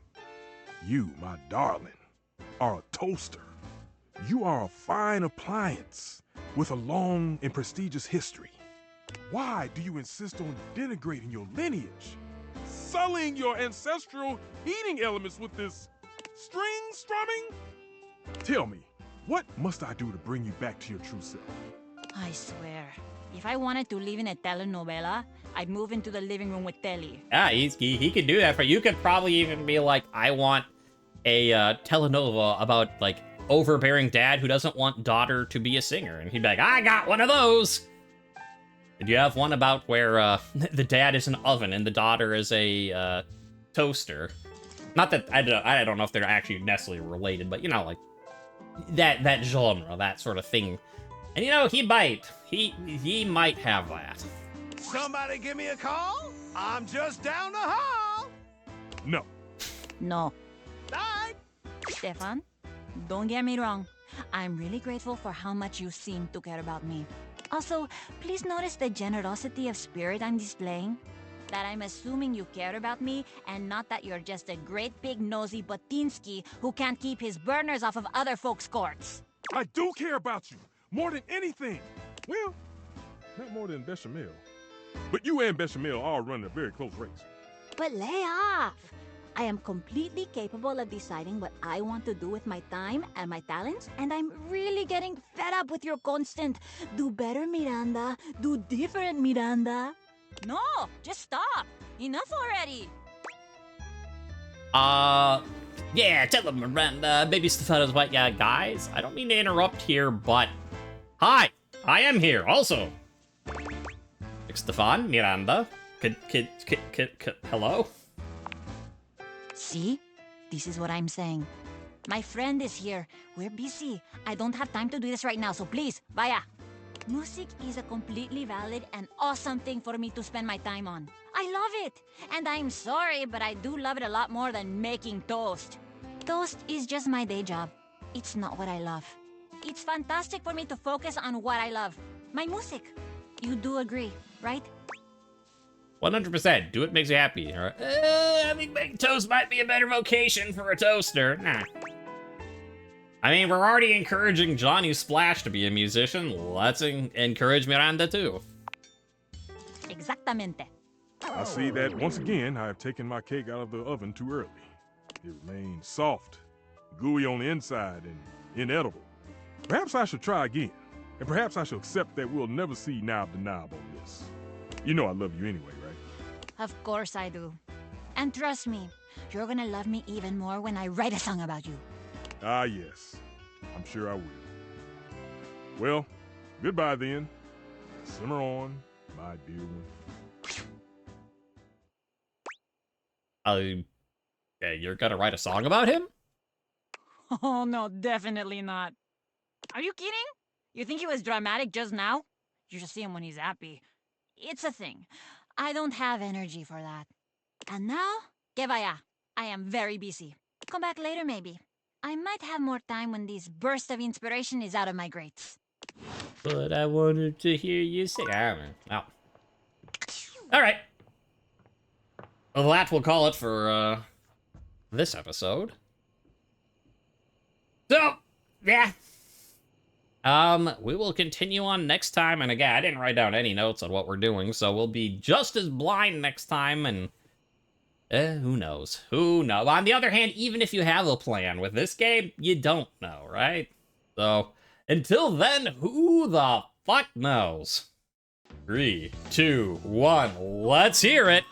You, my darling, are a toaster. You are a fine appliance with a long and prestigious history. Why do you insist on denigrating your lineage, sullying your ancestral heating elements with this string strumming? Tell me, what must I do to bring you back to your true self? I swear, if I wanted to live in a telenovela, I'd move into the living room with Telly. Yeah, he could do that for you. You could probably even be like, I want a telenova about, like, overbearing dad who doesn't want daughter to be a singer. And he'd be like, I got one of those! Did you have one about where the dad is an oven and the daughter is a toaster? Not that, I don't know if they're actually necessarily related, but, you know, like, that genre, that sort of thing. And, you know, he might have that. Somebody give me a call? I'm just down the hall. No. No. Bye. Stefan, don't get me wrong. I'm really grateful for how much you seem to care about me. Also, please notice the generosity of spirit I'm displaying. That I'm assuming you care about me, and not that you're just a great big nosy Botinsky who can't keep his burners off of other folks' courts. I do care about you, more than anything. Well, not more than Bechamel. But you and Bechamel are running a very close race. But lay off! I am completely capable of deciding what I want to do with my time and my talents, and I'm really getting fed up with your constant, do better, Miranda, do different, Miranda. No, just stop. Enough already. Yeah, tell him, Miranda. Baby Stefano's what, yeah, guys? I don't mean to interrupt here, but... Hi, I am here, also. Stefan, Miranda, hello? See? This is what I'm saying. My friend is here. We're busy. I don't have time to do this right now, so please, vaya. Music is a completely valid and awesome thing for me to spend my time on. I love it. And I'm sorry, but I do love it a lot more than making toast. Toast is just my day job. It's not what I love. It's fantastic for me to focus on what I love. My music. You do agree, right? 100%. Do what makes you happy. Or, I think making toast might be a better vocation for a toaster. Nah. I mean, we're already encouraging Johnny Splash to be a musician. Let's encourage Miranda, too. Exactamente. I see that, once again, I have taken my cake out of the oven too early. It remains soft, gooey on the inside, and inedible. Perhaps I should try again, and perhaps I should accept that we'll never see knob to knob on this. You know I love you anyway, right? Of course I do. And trust me, you're gonna love me even more when I write a song about you. Ah, yes. I'm sure I will. Well, goodbye then. Simmer on, my dear one. You're gonna write a song about him? Oh, no, definitely not. Are you kidding? You think he was dramatic just now? You should see him when he's happy. It's a thing. I don't have energy for that. And now, que vaya. I am very busy. Come back later, maybe. I might have more time when this burst of inspiration is out of my grates. But I wanted to hear you sing. I don't know. Oh. All right. Well, that will call it for this episode. So, yeah. We will continue on next time, and again, I didn't write down any notes on what we're doing, so we'll be just as blind next time, and who knows? Who knows? On the other hand, even if you have a plan with this game, you don't know, right? So, until then, who the fuck knows? 3, 2, 1, let's hear it!